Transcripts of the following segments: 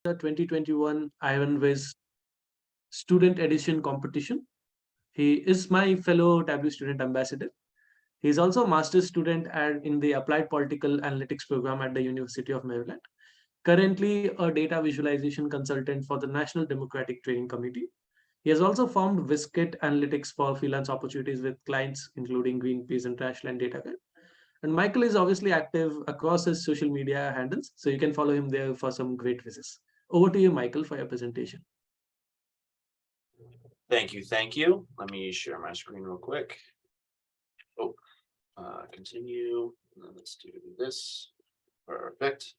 the 2021 Ironways Student Edition competition. He is my fellow Tableau student ambassador. He is also a master's student in the Applied Political Analytics program at the University of Maryland. Currently, a data visualization consultant for the National Democratic Training Committee. He has also formed Wiskit Analytics for freelance opportunities with clients including Greenpeace and Trashland Data. And Michael is obviously active across his social media handles, so you can follow him there for some great visits. Over to you, Michael, for your presentation. Thank you. Thank you. Let me share my screen real quick. Oh, continue. Let's do this. Perfect.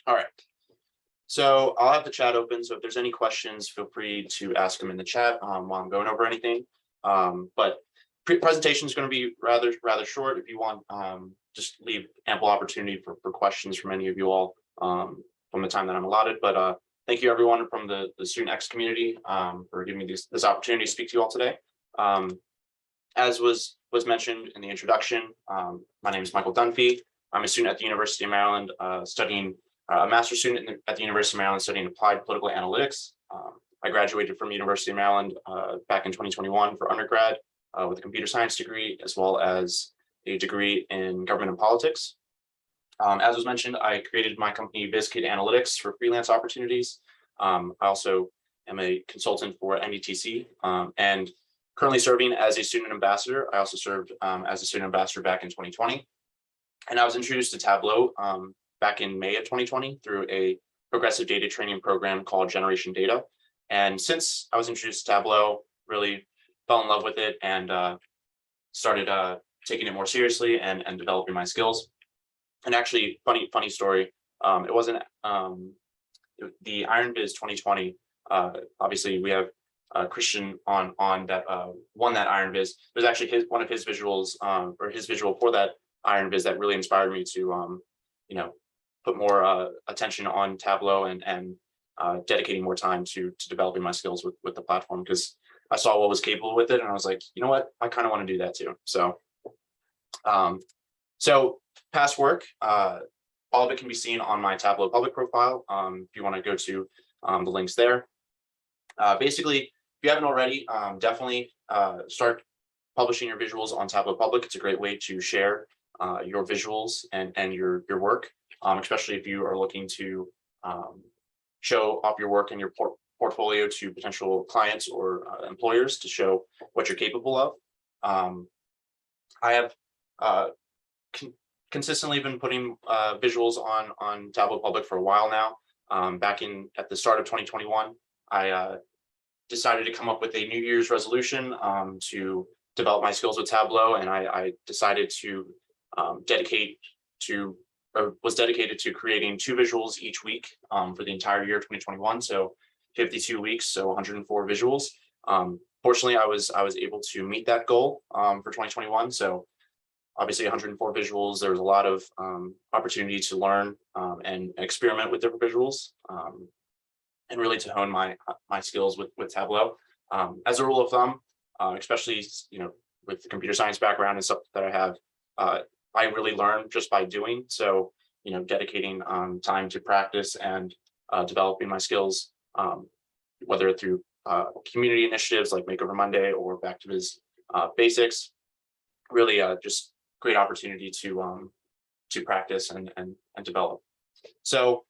All right. So I'll have the chat open. So if there's any questions, feel free to ask them in the chat while I'm going over anything. But presentation is going to be rather short. If you want, just leave ample opportunity for questions from any of you all from the time that I'm allotted. But thank you everyone from the StudentXCommunity for giving me this opportunity to speak to you all today. As was mentioned in the introduction, my name is Michael Dunphy. I'm a student at the University of Maryland, studying a master's student at the University of Maryland studying applied political analytics. I graduated from the University of Maryland back in 2021 for undergrad with a computer science degree, as well as a degree in government and politics. As was mentioned, I created my company Wiskit Analytics for freelance opportunities. I also am a consultant for NDTC and currently serving as a student ambassador. I also served as a student ambassador back in 2020. And I was introduced to Tableau back in May of 2020 through a progressive data training program called Generation Data. And since I was introduced to Tableau, really fell in love with it and started taking it more seriously and developing my skills. And actually, funny story, it wasn't the IronViz 2020. Obviously, we have Christian on that won that IronViz. There's actually one of his visuals or his visual for that IronViz that really inspired me to put more attention on Tableau and dedicating more time to developing my skills with the platform, because I saw what was capable with it and I was like, you know what, I kind of want to do that too. So past work, all of it can be seen on my Tableau public profile. If you want to go to the links there. Basically, if you haven't already, definitely start publishing your visuals on Tableau Public. It's a great way to share your visuals and your work, especially if you are looking to show off your work and your portfolio to potential clients or employers to show what you're capable of. I have consistently been putting visuals on Tableau Public for a while now. Back at the start of 2021, I decided to come up with a New Year's resolution to develop my skills with Tableau, and I decided to was dedicated to creating 2 visuals each week for the entire year 2021. So 52 weeks, so 104 visuals. Fortunately, I was able to meet that goal for 2021. So obviously 104 visuals, there was a lot of opportunity to learn and experiment with different visuals and really to hone my skills with Tableau. As a rule of thumb, especially with the computer science background and stuff that I have, I really learn just by doing. So, dedicating time to practice and developing my skills, whether through community initiatives like Makeover Monday or Back to Viz Basics, really just great opportunity to practice and develop. So,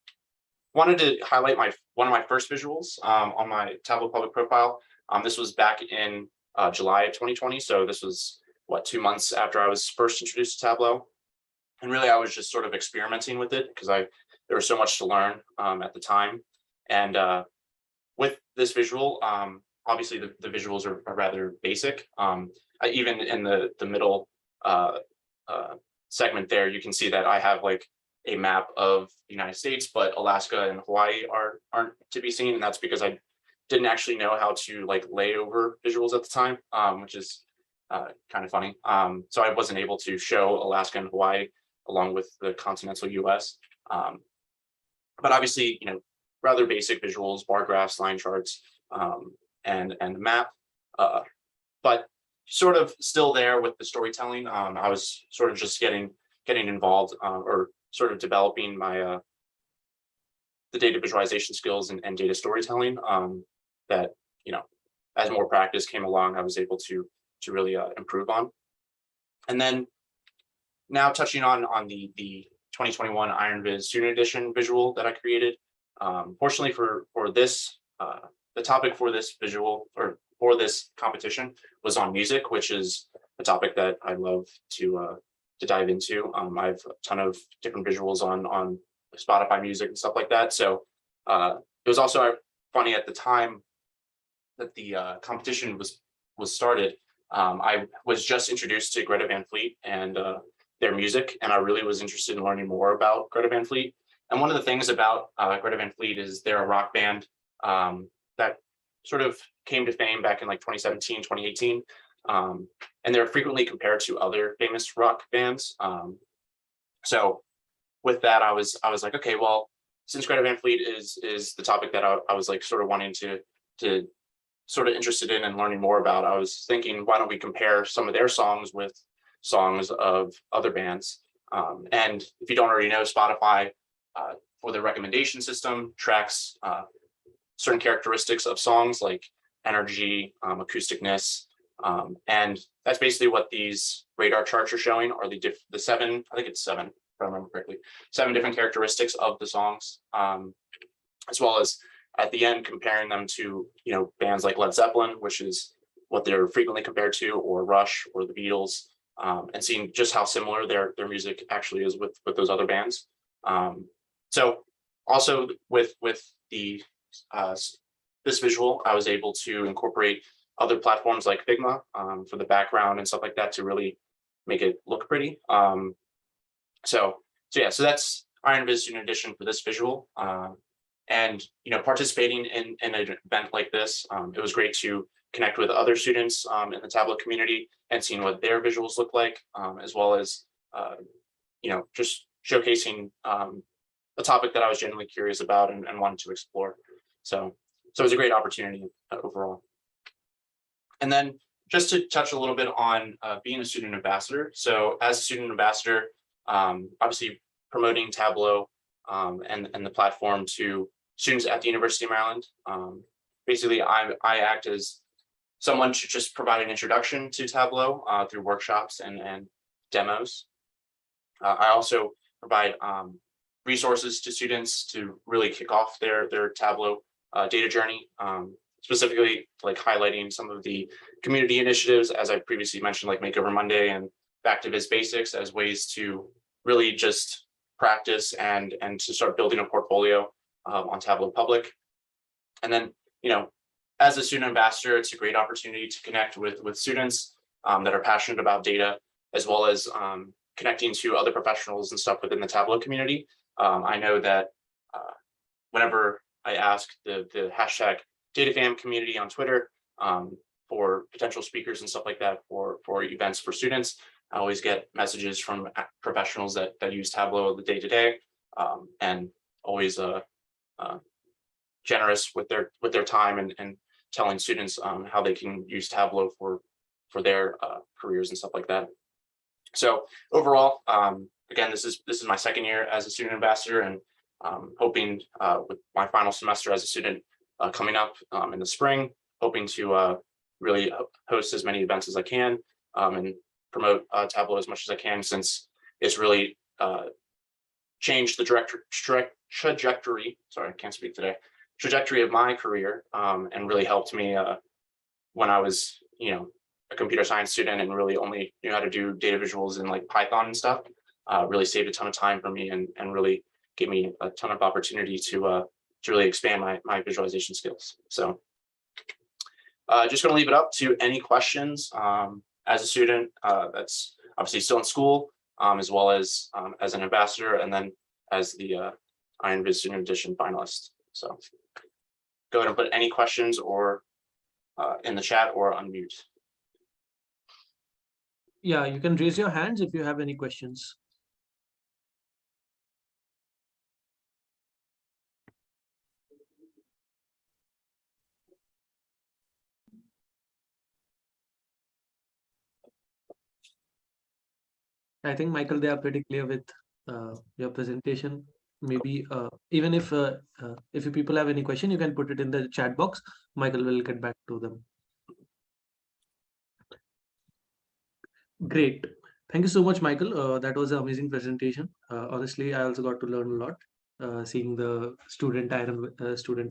wanted to highlight one of my first visuals on my Tableau public profile. This was back in July of 2020. So this was 2 months after I was first introduced to Tableau. And really, I was just sort of experimenting with it because there was so much to learn at the time. And with this visual, obviously the visuals are rather basic. Even in the middle segment there, you can see that I have like a map of the United States, but Alaska and Hawaii aren't to be seen. And that's because I didn't actually know how to lay over visuals at the time, which is kind of funny. So I wasn't able to show Alaska and Hawaii along with the continental US. But obviously, rather basic visuals, bar graphs, line charts, and the map, but sort of still there with the storytelling. I was sort of just getting involved or sort of developing my the data visualization skills and data storytelling that, as more practice came along, I was able to really improve on. And then now touching on the 2021 IronViz Student Edition visual that I created. Fortunately for this, the topic for this visual or for this competition was on music, which is a topic that I love to dive into. I have a ton of different visuals on Spotify music and stuff like that. So it was also funny at the time that the competition was started. I was just introduced to Greta Van Fleet and their music, and I really was interested in learning more about Greta Van Fleet. And one of the things about Greta Van Fleet is they're a rock band that sort of came to fame back in like 2017, 2018. And they're frequently compared to other famous rock bands. So with that, I was like, okay, well, since Greta Van Fleet is the topic that I was like sort of wanting to sort of interested in and learning more about, I was thinking, why don't we compare some of their songs with songs of other bands? And if you don't already know, Spotify, for the recommendation system, tracks certain characteristics of songs like energy, acousticness, and that's basically what these radar charts are showing, are the seven, I think it's seven, if I remember correctly, 7 different characteristics of the songs, as well as at the end comparing them to bands like Led Zeppelin, which is what they're frequently compared to, or Rush or the Beatles, and seeing just how similar their music actually is with those other bands. So also with the this visual, I was able to incorporate other platforms like Figma for the background and stuff like that to really make it look pretty. So that's IronViz Student Edition for this visual. And participating in an event like this, it was great to connect with other students in the Tableau community and seeing what their visuals look like, as well as just showcasing a topic that I was genuinely curious about and wanted to explore. So it was a great opportunity overall. And then just to touch a little bit on being a student ambassador. So as a student ambassador, obviously promoting Tableau and the platform to students at the University of Maryland. Basically, I act as someone to just provide an introduction to Tableau through workshops and demos. I also provide resources to students to really kick off their Tableau data journey, specifically like highlighting some of the community initiatives, as I previously mentioned, like Makeover Monday and Back to Viz Basics, as ways to really just practice and to start building a portfolio on Tableau Public. And then, as a student ambassador, it's a great opportunity to connect with students that are passionate about data, as well as connecting to other professionals and stuff within the Tableau community. I know that whenever I ask the hashtag DataFam community on Twitter for potential speakers and stuff like that for events for students, I always get messages from professionals that use Tableau the day-to-day, and always generous with their time and telling students how they can use Tableau for their careers and stuff like that. So overall, again, this is my second year as a student ambassador, and hoping with my final semester as a student coming up in the spring, hoping to really host as many events as I can and promote Tableau as much as I can, since it's really changed the trajectory. Sorry, I can't speak today. Trajectory of my career, and really helped me when I was, a computer science student and really only knew how to do data visuals in like Python and stuff. Really saved a ton of time for me and really gave me a ton of opportunity to really expand my visualization skills. So just going to leave it up to any questions as a student that's obviously still in school, as well as an ambassador, and then as the IronViz Student Edition finalist. So go ahead and put any questions or in the chat or unmute. Yeah, you can raise your hands if you have any questions. I think, Michael, they are pretty clear with your presentation. maybe even if you people have any question, you can put it in the chat box. Michael will get back to them. Great. Thank you so much, Michael. That was an amazing presentation. Honestly, I also got to learn a lot seeing the student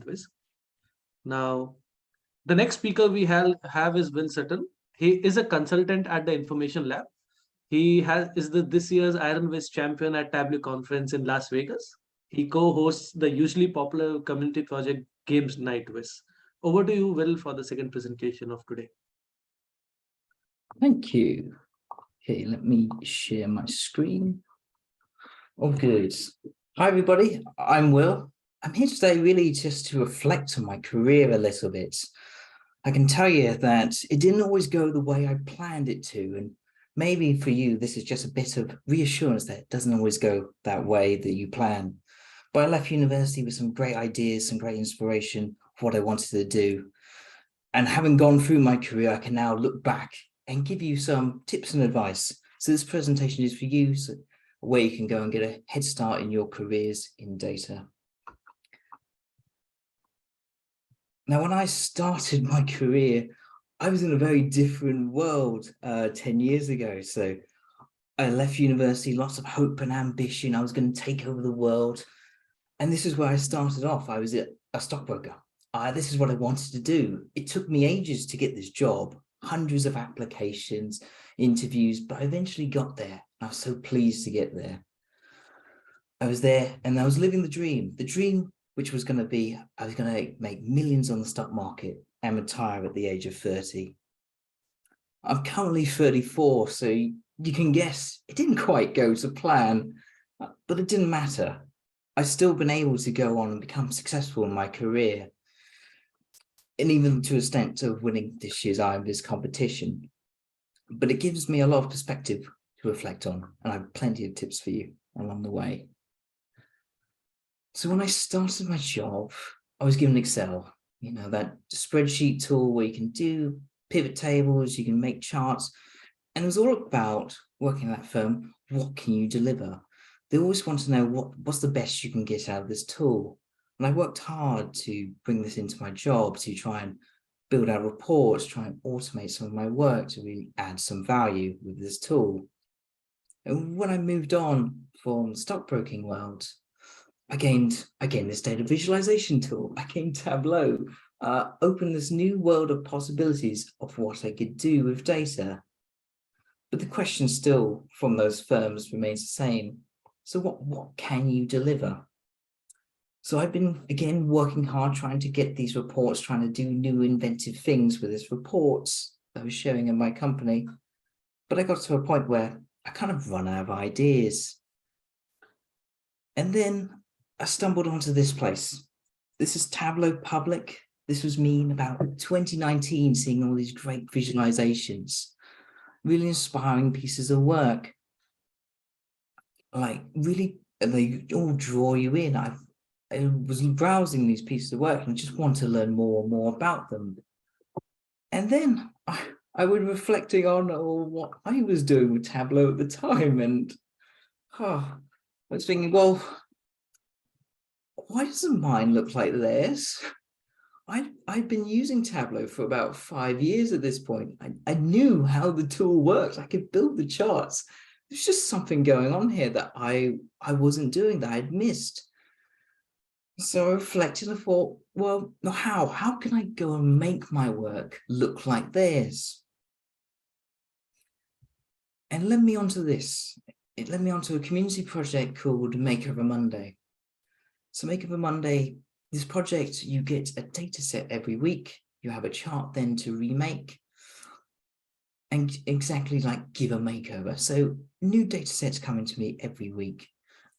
quiz. Now, the next speaker we have is Will Sutton. He is a consultant at the Information Lab. He is this year's Iron Viz champion at Tableau conference in Las Vegas. He co-hosts the hugely popular community project Games Night Viz. Over to you, Will, for the second presentation of today. Thank you. Okay, let me share my screen. Oh, good. Hi, everybody. I'm Will. I'm here today really just to reflect on my career a little bit. I can tell you that it didn't always go the way I planned it to, and maybe for you, this is just a bit of reassurance that it doesn't always go that way that you plan. But I left university with some great ideas, some great inspiration for what I wanted to do. And having gone through my career, I can now look back and give you some tips and advice. So this presentation is for you, so where you can go and get a head start in your careers in data. Now, when I started my career, I was in a very different world 10 years ago. So I left university, lots of hope and ambition. I was going to take over the world. And this is where I started off. I was a stockbroker. This is what I wanted to do. It took me ages to get this job, hundreds of applications, interviews, but I eventually got there. I was so pleased to get there. I was there and I was living the dream which was going to be, I was going to make millions on the stock market and retire at the age of 30. I'm currently 34, so you can guess it didn't quite go to plan, but it didn't matter. I've still been able to go on and become successful in my career, and even to an extent of winning this year's Iron Viz competition. But it gives me a lot of perspective to reflect on, and I have plenty of tips for you along the way. So when I started my job, I was given Excel, you know, that spreadsheet tool where you can do pivot tables, you can make charts, and it was all about working at that firm. What can you deliver? They always want to know what's the best you can get out of this tool. And I worked hard to bring this into my job, to try and build out reports, try and automate some of my work to really add some value with this tool. And when I moved on from the stockbroking world, I gained this data visualization tool. I gained Tableau, opened this new world of possibilities of what I could do with data. But the question still from those firms remains the same. So what can you deliver? So I've been, again, working hard, trying to get these reports, trying to do new inventive things with these reports that I was showing in my company. But I got to a point where I kind of run out of ideas. And then I stumbled onto this place. This is Tableau Public. This was me in about 2019, seeing all these great visualizations, really inspiring pieces of work. Like really, they all draw you in. I was browsing these pieces of work and just want to learn more and more about them. And then I was reflecting on what I was doing with Tableau at the time, and I was thinking, well, why doesn't mine look like theirs? I've been using Tableau for about 5 years at this point. I knew how the tool works. I could build the charts. There's just something going on here that I wasn't doing, that I'd missed. So I reflected and thought, well, how can I go and make my work look like theirs? And it led me onto this. It led me onto a community project called Makeover Monday. So Makeover Monday, this project, you get a data set every week. You have a chart then to remake and exactly like give a makeover. So new data sets coming to me every week.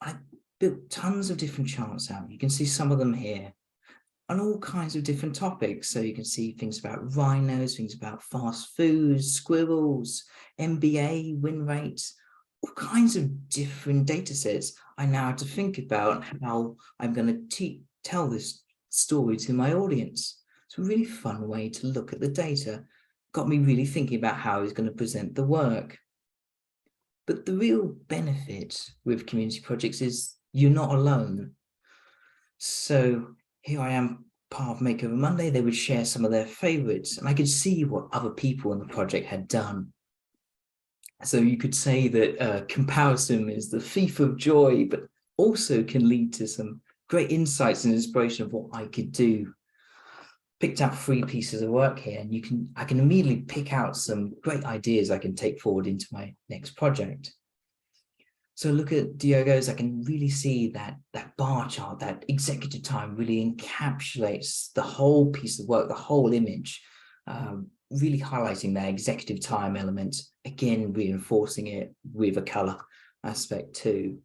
I built tons of different charts out. You can see some of them here on all kinds of different topics. So you can see things about rhinos, things about fast foods, squirrels, MBA, win rates, all kinds of different data sets. I now have to think about how I'm going to tell this story to my audience. It's a really fun way to look at the data. Got me really thinking about how I was going to present the work. But the real benefit with community projects is you're not alone. So here I am, part of Makeover Monday. They would share some of their favorites, and I could see what other people in the project had done. So you could say that comparison is the thief of joy, but also can lead to some great insights and inspiration of what I could do. Picked out 3 pieces of work here, and I can immediately pick out some great ideas I can take forward into my next project. So look at Diogo's, I can really see that bar chart, that executive time really encapsulates the whole piece of work, the whole image, really highlighting that executive time element, again, reinforcing it with a color aspect too.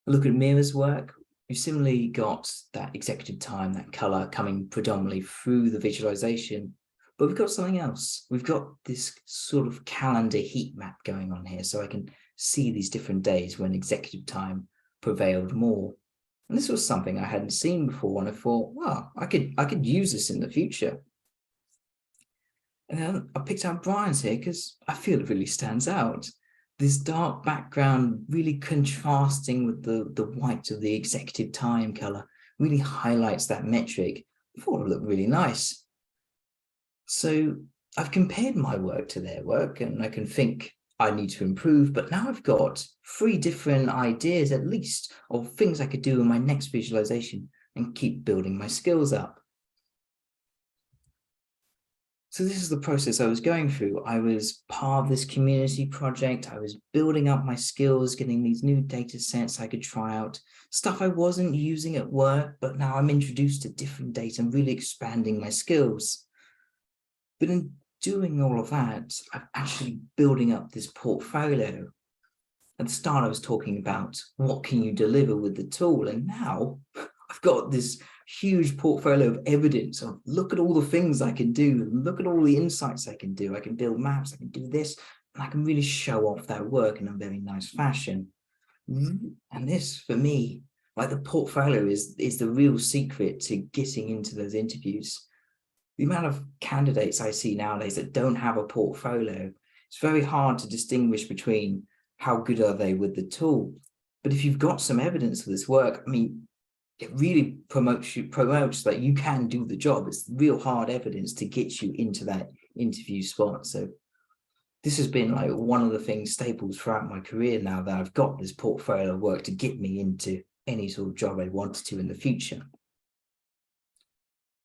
Look at Mira's work. We've similarly got that executive time, that color coming predominantly through the visualization, but we've got something else. We've got this sort of calendar heat map going on here, so I can see these different days when executive time prevailed more. And this was something I hadn't seen before, and I thought, wow, I could use this in the future. And then I picked out Brian's here because I feel it really stands out. This dark background really contrasting with the white of the executive time color really highlights that metric. I thought it looked really nice. So I've compared my work to their work, and I can think I need to improve, but now I've got 3 different ideas at least of things I could do in my next visualization and keep building my skills up. So this is the process I was going through. I was part of this community project. I was building up my skills, getting these new data sets I could try out, stuff I wasn't using at work, but now I'm introduced to different data and really expanding my skills. But in doing all of that, I'm actually building up this portfolio. At the start, I was talking about what can you deliver with the tool, and now I've got this huge portfolio of evidence of look at all the things I can do, look at all the insights I can do. I can build maps, I can do this, and I can really show off that work in a very nice fashion. And this, for me, like the portfolio is the real secret to getting into those interviews. The amount of candidates I see nowadays that don't have a portfolio, it's very hard to distinguish between how good are they with the tool. But if you've got some evidence of this work, I mean, it really promotes that you can do the job. It's real hard evidence to get you into that interview spot. So this has been like one of the things staples throughout my career now that I've got this portfolio of work to get me into any sort of job I wanted to in the future.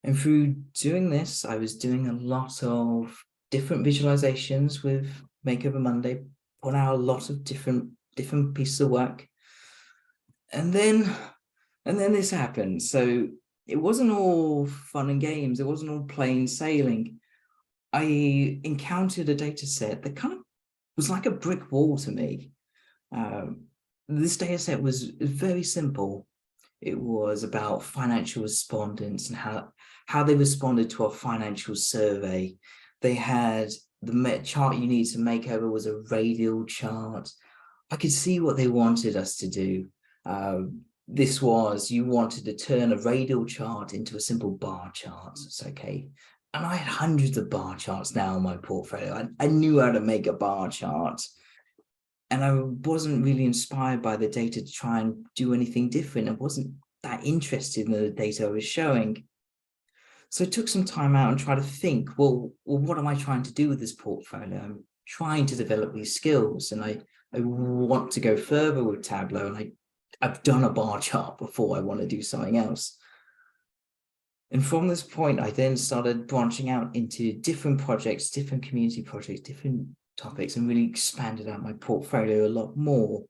And through doing this, I was doing a lot of different visualizations with Makeover Monday, put out a lot of different pieces of work. And then this happened. So it wasn't all fun and games. It wasn't all plain sailing. I encountered a data set that kind of was like a brick wall to me. This data set was very simple. It was about financial respondents and how they responded to a financial survey. They had the chart you need to make over was a radial chart. I could see what they wanted us to do. This was, you wanted to turn a radial chart into a simple bar chart. It's okay. And I had hundreds of bar charts now in my portfolio. I knew how to make a bar chart. And I wasn't really inspired by the data to try and do anything different. I wasn't that interested in the data I was showing. So I took some time out and tried to think, well, what am I trying to do with this portfolio? I'm trying to develop these skills, and I want to go further with Tableau, and I've done a bar chart before. I want to do something else. And from this point, I then started branching out into different projects, different community projects, different topics, and really expanded out my portfolio a lot more.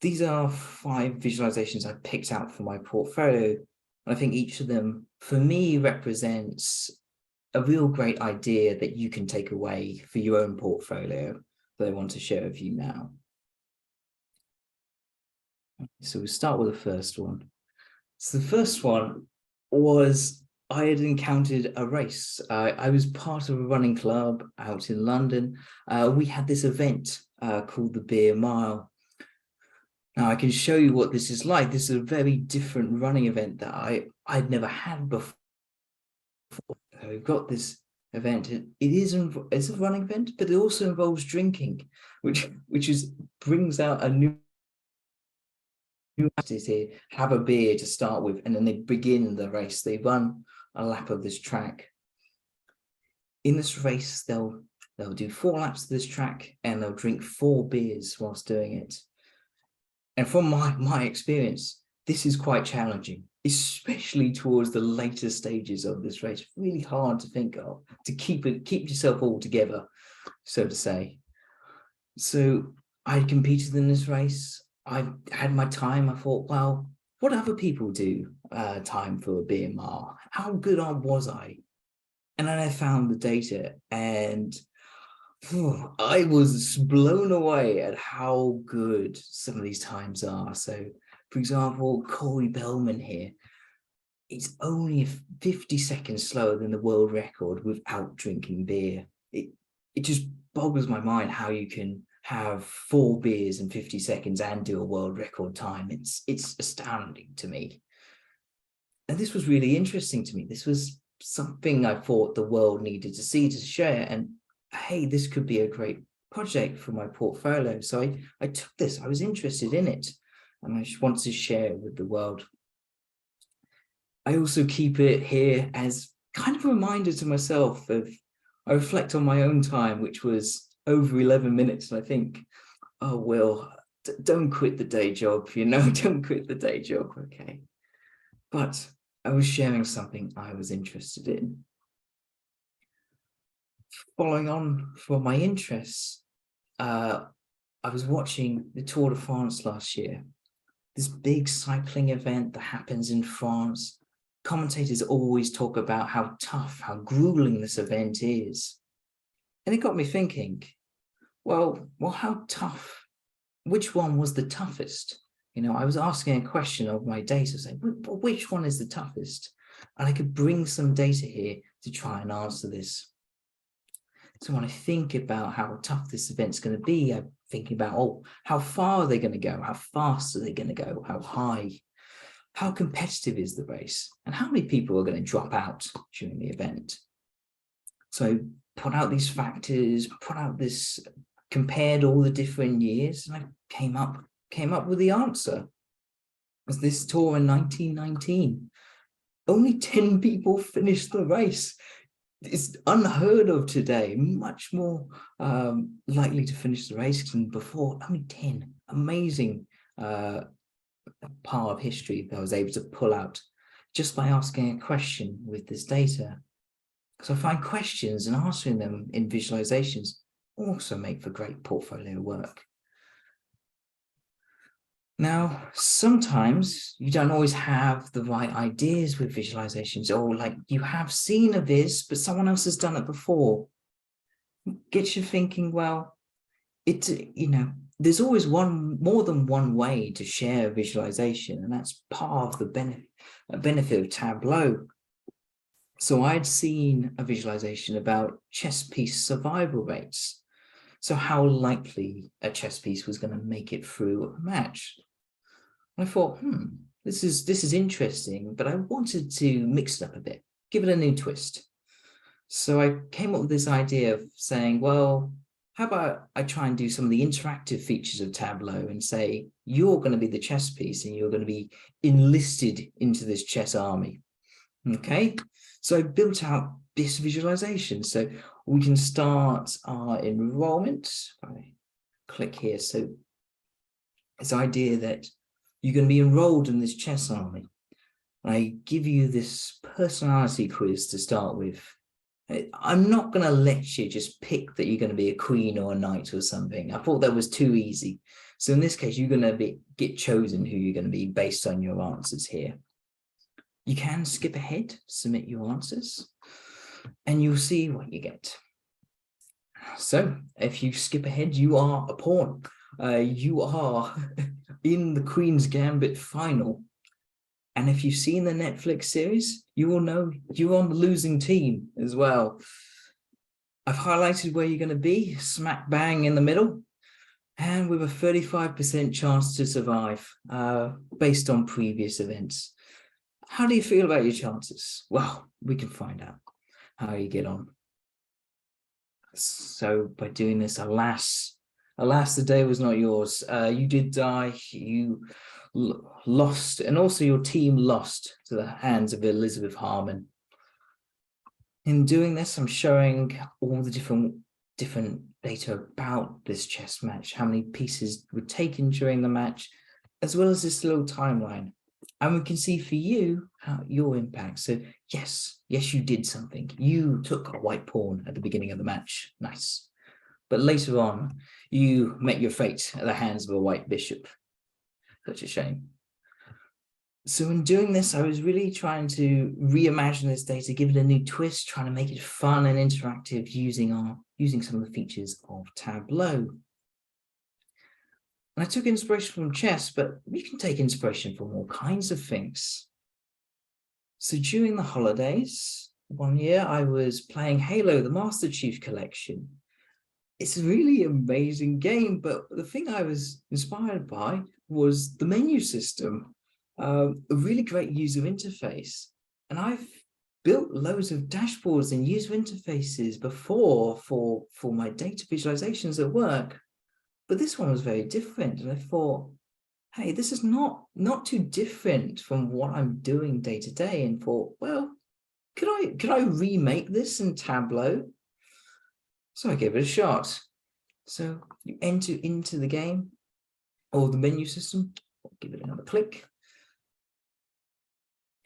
These are 5 visualizations I picked out for my portfolio. I think each of them, for me, represents a real great idea that you can take away for your own portfolio that I want to share with you now. So we'll start with the first one. So the first one was I had encountered a race. I was part of a running club out in London. We had this event called the Beer Mile. Now I can show you what this is like. This is a very different running event that I'd never had before. We've got this event. It's a running event, but it also involves drinking, which brings out a new You have a beer to start with, and then they begin the race. They run a lap of this track. In this race, they'll do 4 laps of this track, and they'll drink 4 beers whilst doing it. And from my experience, this is quite challenging, especially towards the later stages of this race. Really hard to think of, to keep yourself all together, so to say. So I competed in this race. I had my time. I thought, well, what other people do time for a beer mile? How good was I? And then I found the data, and I was blown away at how good some of these times are. So, for example, Corey Bellman here, he's only 50 seconds slower than the world record without drinking beer. It just boggles my mind how you can have 4 beers in 50 seconds and do a world record time. It's astounding to me. And this was really interesting to me. This was something I thought the world needed to see, to share. And hey, this could be a great project for my portfolio. So I took this, I was interested in it, and I just wanted to share it with the world. I also keep it here as kind of a reminder to myself of, I reflect on my own time, which was over 11 minutes. And I think, oh, Will, don't quit the day job, don't quit the day job, okay? But I was sharing something I was interested in. Following on from my interests, I was watching the Tour de France last year, this big cycling event that happens in France. Commentators always talk about how tough, how grueling this event is. And it got me thinking, well, how tough? Which one was the toughest? I was asking a question of my data, saying, which one is the toughest? And I could bring some data here to try and answer this. So when I think about how tough this event's going to be, I'm thinking about, how far are they going to go? How fast are they going to go? How high? How competitive is the race? And how many people are going to drop out during the event? So I put out these factors, compared all the different years, and I came up with the answer. Was this tour in 1919? Only 10 people finished the race. It's unheard of today, much more likely to finish the race than before. Only 10, amazing part of history that I was able to pull out just by asking a question with this data. So I find questions and answering them in visualizations also make for great portfolio work. Now, sometimes you don't always have the right ideas with visualizations, or like you have seen a viz, but someone else has done it before. Gets you thinking, well, there's always more than one way to share a visualization, and that's part of the benefit of Tableau. So I'd seen a visualization about chess piece survival rates. So how likely a chess piece was going to make it through a match. I thought, this is interesting, but I wanted to mix it up a bit, give it a new twist. So I came up with this idea of saying, well, how about I try and do some of the interactive features of Tableau and say, you're going to be the chess piece and you're going to be enlisted into this chess army. Okay, so I built out this visualization. So we can start our enrollment. I click here. So this idea that you're going to be enrolled in this chess army. I give you this personality quiz to start with. I'm not going to let you just pick that you're going to be a queen or a knight or something. I thought that was too easy. So in this case, you're going to get chosen who you're going to be based on your answers here. You can skip ahead, submit your answers, and you'll see what you get. So if you skip ahead, you are a pawn. You are in the Queen's Gambit final. And if you've seen the Netflix series, you will know you're on the losing team as well. I've highlighted where you're going to be, smack bang in the middle, and with a 35% chance to survive based on previous events. How do you feel about your chances? Well, we can find out how you get on. So by doing this, alas, the day was not yours. You did die. You lost, and also your team lost to the hands of Elizabeth Harmon. In doing this, I'm showing all the different data about this chess match, how many pieces were taken during the match, as well as this little timeline. And we can see for you how your impact. So yes, you did something. You took a white pawn at the beginning of the match. Nice. But later on, you met your fate at the hands of a white bishop. Such a shame. So in doing this, I was really trying to reimagine this data, give it a new twist, trying to make it fun and interactive using some of the features of Tableau. And I took inspiration from chess, but you can take inspiration from all kinds of things. So during the holidays, one year I was playing Halo, the Master Chief Collection. It's a really amazing game, but the thing I was inspired by was the menu system. A really great user interface. And I've built loads of dashboards and user interfaces before for my data visualizations at work, but this one was very different. And I thought, hey, this is not too different from what I'm doing day to day, and thought, well, could I remake this in Tableau? So I gave it a shot. So you enter into the game or the menu system, give it another click.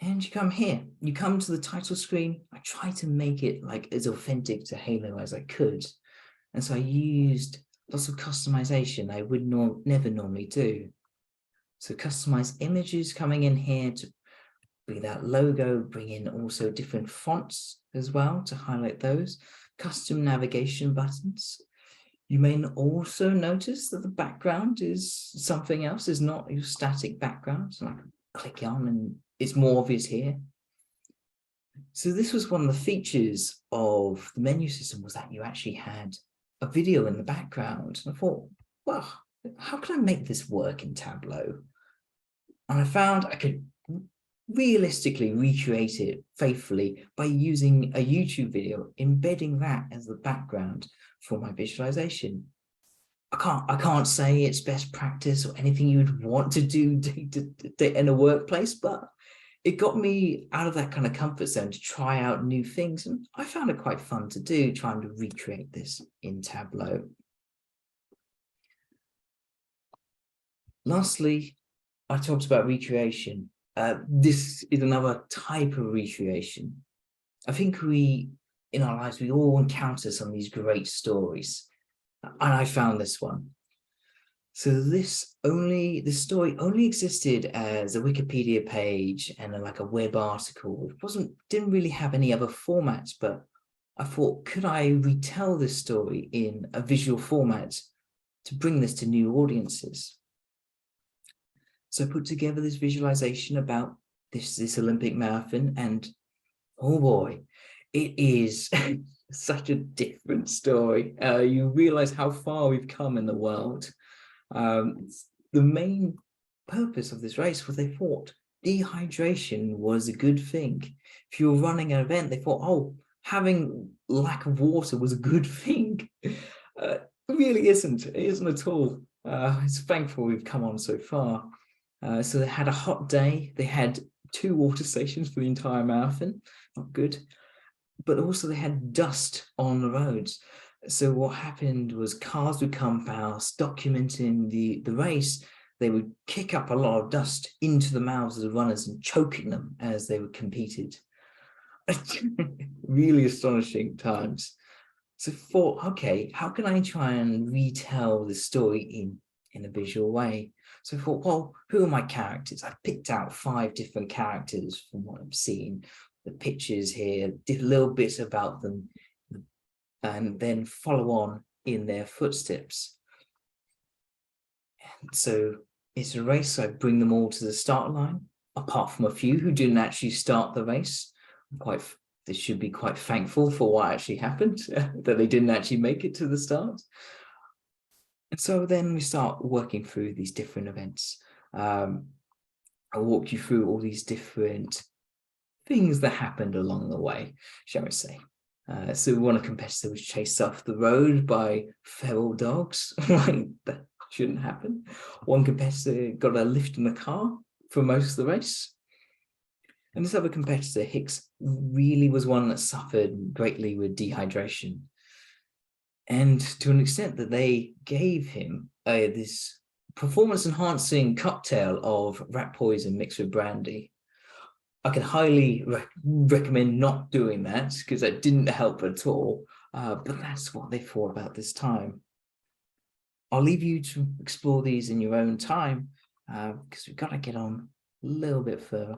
And you come here, you come to the title screen. I try to make it like as authentic to Halo as I could. And so I used lots of customization I would never normally do. So customize images coming in here to bring that logo, bring in also different fonts as well to highlight those, custom navigation buttons. You may also notice that the background is something else, is not your static background. So I can click on and it's more obvious here. So this was one of the features of the menu system, was that you actually had a video in the background. And I thought, well, how can I make this work in Tableau? And I found I could realistically recreate it faithfully by using a YouTube video, embedding that as the background for my visualization. I can't say it's best practice or anything you would want to do in a workplace, but it got me out of that kind of comfort zone to try out new things. And I found it quite fun to do, trying to recreate this in Tableau. Lastly, I talked about recreation. This is another type of recreation. I think in our lives, we all encounter some of these great stories. And I found this one. So this story only existed as a Wikipedia page and like a web article. It didn't really have any other formats, but I thought, could I retell this story in a visual format to bring this to new audiences? So I put together this visualization about this Olympic marathon, and oh boy, it is such a different story. You realize how far we've come in the world. The main purpose of this race was they thought dehydration was a good thing. If you were running an event, they thought, oh, having lack of water was a good thing. It really isn't. It isn't at all. It's thankful we've come on so far. So they had a hot day. They had 2 water stations for the entire marathon. Not good. But also they had dust on the roads. So what happened was cars would come past, documenting the race. They would kick up a lot of dust into the mouths of the runners and choking them as they were competed. Really astonishing times. So thought, okay, how can I try and retell the story in a visual way? So I thought, well, who are my characters? I picked out 5 different characters from what I've seen. The pictures here, did little bits about them, and then follow on in their footsteps. And so it's a race, so I bring them all to the start line, apart from a few who didn't actually start the race. They should be quite thankful for what actually happened, that they didn't actually make it to the start. And so then we start working through these different events. I'll walk you through all these different things that happened along the way, shall we say. So one competitor was chased off the road by feral dogs. Like, shouldn't happen. One competitor got a lift in the car for most of the race. And this other competitor, Hicks, really was one that suffered greatly with dehydration. And to an extent that they gave him this performance-enhancing cocktail of rat poison mixed with brandy. I can highly recommend not doing that because that didn't help at all. But that's what they thought about this time. I'll leave you to explore these in your own time because we've got to get on a little bit further.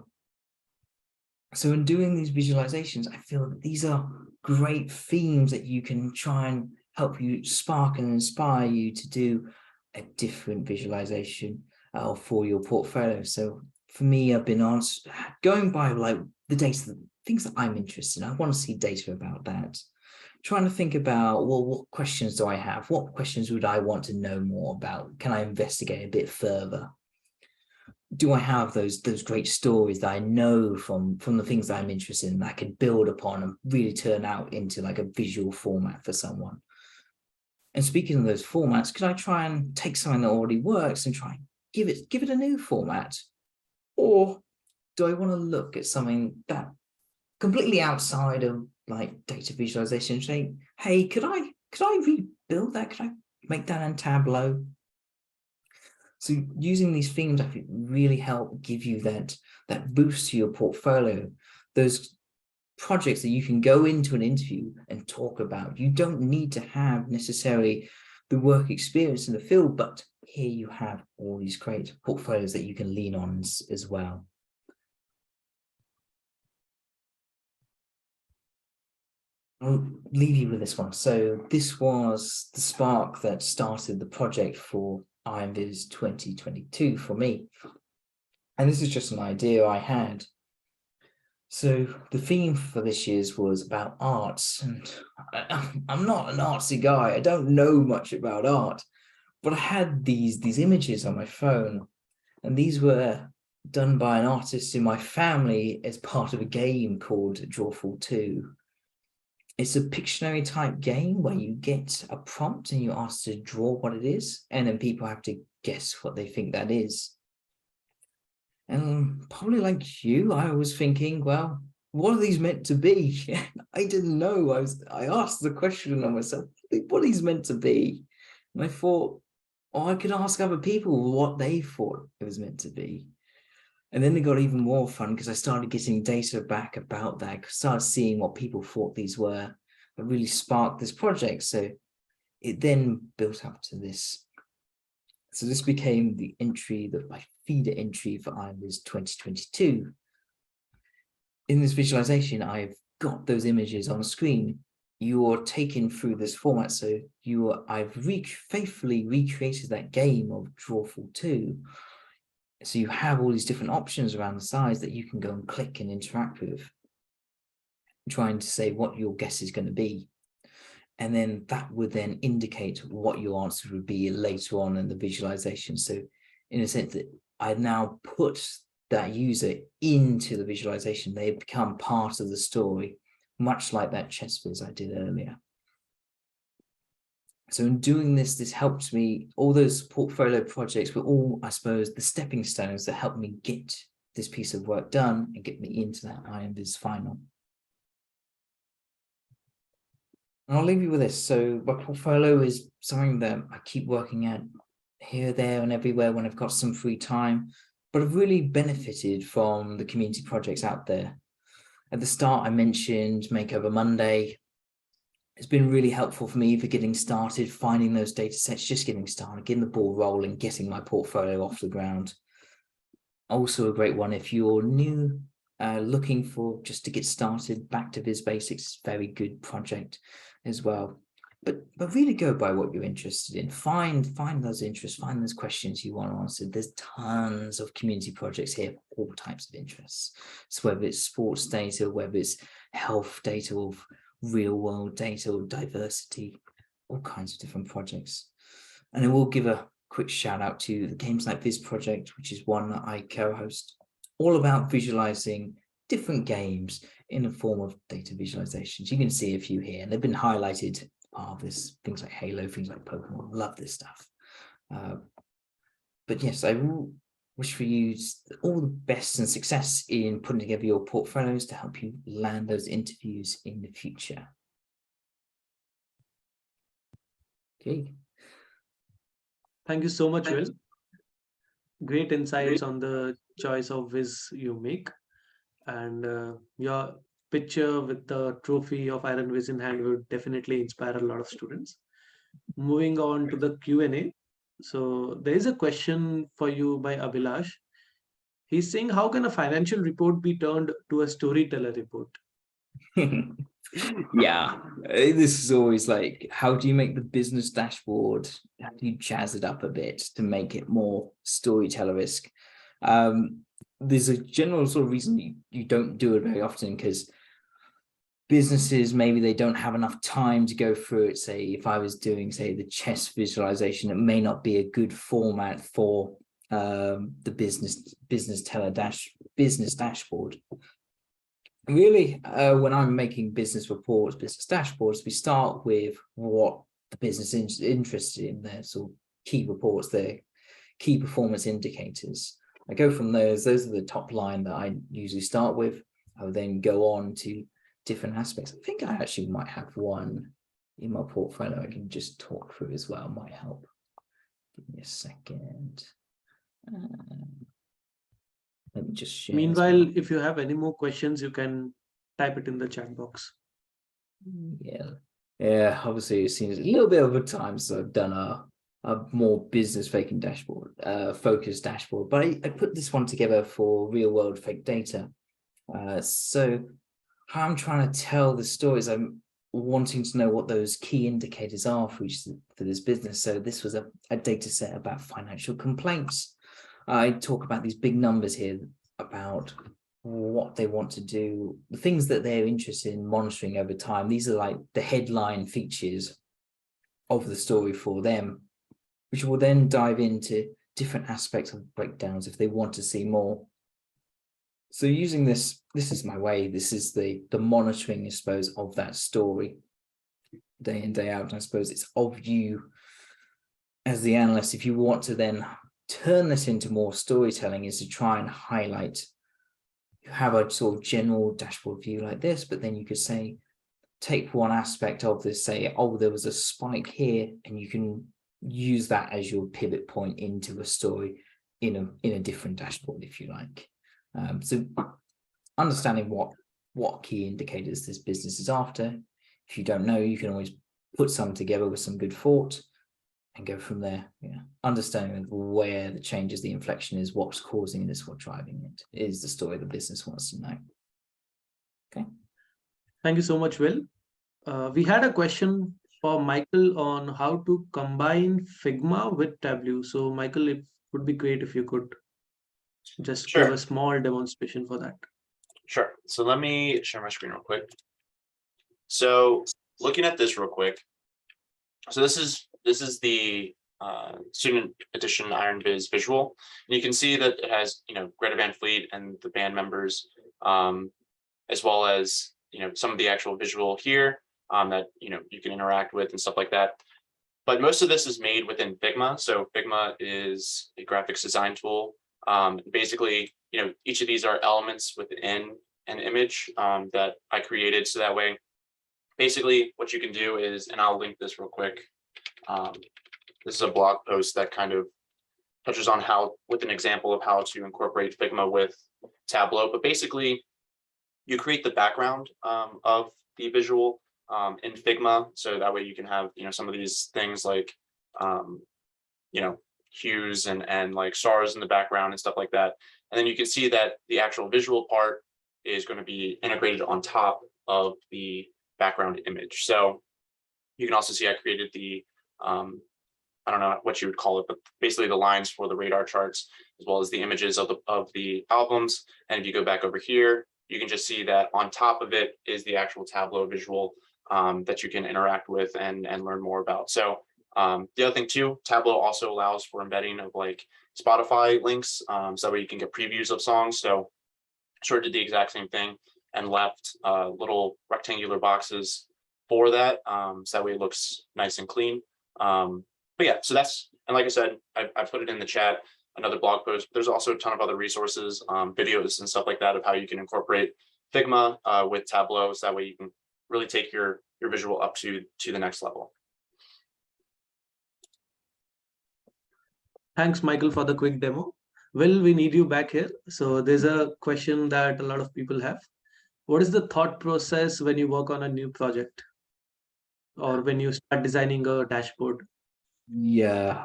So in doing these visualizations, I feel that these are great themes that you can try and help you spark and inspire you to do a different visualization for your portfolio. So for me, I've been going by like the data, things that I'm interested in. I want to see data about that. Trying to think about, well, what questions do I have? What questions would I want to know more about? Can I investigate a bit further? Do I have those great stories that I know from the things that I'm interested in that I can build upon and really turn out into like a visual format for someone? And speaking of those formats, could I try and take something that already works and try and give it a new format? Or do I want to look at something that completely outside of like data visualization, saying, hey, could I rebuild that? Could I make that in Tableau? So using these themes, I think, really help give you that boost to your portfolio, those projects that you can go into an interview and talk about. You don't need to have necessarily the work experience in the field, but here you have all these great portfolios that you can lean on as well. I'll leave you with this one. So this was the spark that started the project for IronVis 2022 for me. And this is just an idea I had. So the theme for this year's was about arts, and I'm not an artsy guy. I don't know much about art, but I had these images on my phone, and these were done by an artist in my family as part of a game called Drawful 2. It's a Pictionary type game where you get a prompt and you're asked to draw what it is, and then people have to guess what they think that is. And probably like you, I was thinking, well, what are these meant to be? I didn't know. I asked the question of myself, what are these meant to be? And I thought, oh, I could ask other people what they thought it was meant to be. And then it got even more fun because I started getting data back about that. I started seeing what people thought these were. That really sparked this project. So it then built up to this. So this became the entry, my feeder entry for IronVis 2022. In this visualization, I've got those images on screen. You are taken through this format. So I've faithfully recreated that game of Drawful 2. So you have all these different options around the sides that you can go and click and interact with, trying to say what your guess is going to be. And then that would then indicate what your answer would be later on in the visualization. So in a sense that I now put that user into the visualization, they become part of the story, much like that chess viz I did earlier. So in doing this helped me, all those portfolio projects were all, I suppose, the stepping stones that helped me get this piece of work done and get me into that IronVis final. And I'll leave you with this. So my portfolio is something that I keep working at here, there, and everywhere when I've got some free time, but I've really benefited from the community projects out there. At the start, I mentioned Makeover Monday. It's been really helpful for me for getting started, finding those data sets, just getting started, getting the ball rolling, getting my portfolio off the ground. Also a great one if you're new, looking for just to get started, back to Viz Basics, very good project as well. But really go by what you're interested in. Find those interests, find those questions you want to answer. There's tons of community projects here, all types of interests. So whether it's sports data, whether it's health data, or real world data, or diversity, all kinds of different projects. And I will give a quick shout out to the Games Like Viz project, which is one that I co-host, all about visualizing different games in the form of data visualizations. You can see a few here, and they've been highlighted. This things like Halo, things like Pokemon. Love this stuff. But yes, I wish for you all the best and success in putting together your portfolios to help you land those interviews in the future. Okay. Thank you so much, Will. Great insights on the choice of whiz you make. And your picture with the trophy of Iron Whiz in hand would definitely inspire a lot of students. Moving on to the Q&A. So there is a question for you by Abhilash. He's saying, how can a financial report be turned to a storyteller report? Yeah, this is always like, how do you make the business dashboard? How do you jazz it up a bit to make it more storyteller-esque? There's a general sort of reason you don't do it very often, because businesses, maybe they don't have enough time to go through it. Say, if I was doing, say, the chess visualization, it may not be a good format for the business dashboard. Really, when I'm making business reports, business dashboards, we start with what the business is interested in, their sort of key reports, their key performance indicators. I go from those are the top line that I usually start with. I will then go on to different aspects. I think I actually might have one in my portfolio I can just talk through as well, might help. Give me a second. Let me just share. Meanwhile, if you have any more questions, you can type it in the chat box. Yeah, obviously it seems a little bit over time, so I've done a more business faking dashboard, focused dashboard, but I put this one together for real world fake data. So how I'm trying to tell the stories, I'm wanting to know what those key indicators are for this business. So this was a data set about financial complaints. I talk about these big numbers here about what they want to do, the things that they're interested in monitoring over time. These are like the headline features of the story for them, which will then dive into different aspects of breakdowns if they want to see more. So using this is my way. This is the monitoring, I suppose, of that story day in, day out. And I suppose it's of you as the analyst. If you want to then turn this into more storytelling, is to try and highlight, you have a sort of general dashboard view like this, but then you could say, take one aspect of this, say, oh, there was a spike here, and you can use that as your pivot point into a story in a different dashboard, if you like. So understanding what key indicators this business is after. If you don't know, you can always put some together with some good thought and go from there. Yeah, understanding where the changes, the inflection is, what's causing this, what's driving it, is the story the business wants to know. Okay. Thank you so much, Will. We had a question for Michael on how to combine Figma with Tableau. So Michael, it would be great if you could just give a small demonstration for that. Sure. So let me share my screen real quick. So looking at this real quick. So this is the student edition Iron Viz visual. And you can see that it has, Greta Van Fleet and the band members, as well as, some of the actual visual here that, you can interact with and stuff like that. But most of this is made within Figma. So Figma is a graphics design tool. Basically, each of these are elements within an image that I created. So that way, basically what you can do is, and I'll link this real quick. This is a blog post that kind of touches on with an example of how to incorporate Figma with Tableau. But basically, you create the background of the visual in Figma. So that way you can have, some of these things like, hues and like stars in the background and stuff like that. And then you can see that the actual visual part is going to be integrated on top of the background image. So you can also see I created the, I don't know what you would call it, but basically the lines for the radar charts, as well as the images of the albums. And if you go back over here, you can just see that on top of it is the actual Tableau visual that you can interact with and learn more about. So the other thing too, Tableau also allows for embedding of like Spotify links, so that way you can get previews of songs. So sort of did the exact same thing and left little rectangular boxes for that, so that way it looks nice and clean. But yeah, so that's And like I said, I put it in the chat, another blog post. There's also a ton of other resources, videos and stuff like that of how you can incorporate Figma with Tableau. So that way you can really take your visual up to the next level. Thanks, Michael, for the quick demo. Will, we need you back here. So there's a question that a lot of people have. What is the thought process when you work on a new project or when you start designing a dashboard? Yeah,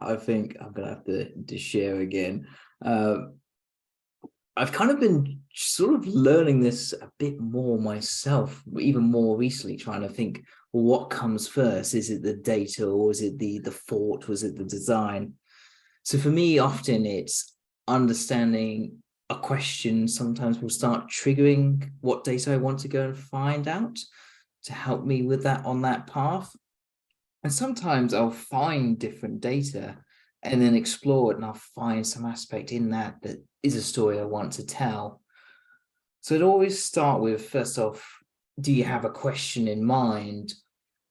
I think I'm gonna have to share again. I've kind of been sort of learning this a bit more myself, even more recently, trying to think, well, what comes first? Is it the data, or is it the thought? Was it the design? So for me, often it's understanding a question. Sometimes will start triggering what data I want to go and find out to help me with that on that path. And sometimes I'll find different data and then explore it, and I'll find some aspect in that is a story I want to tell. So I'd always start with, first off, do you have a question in mind?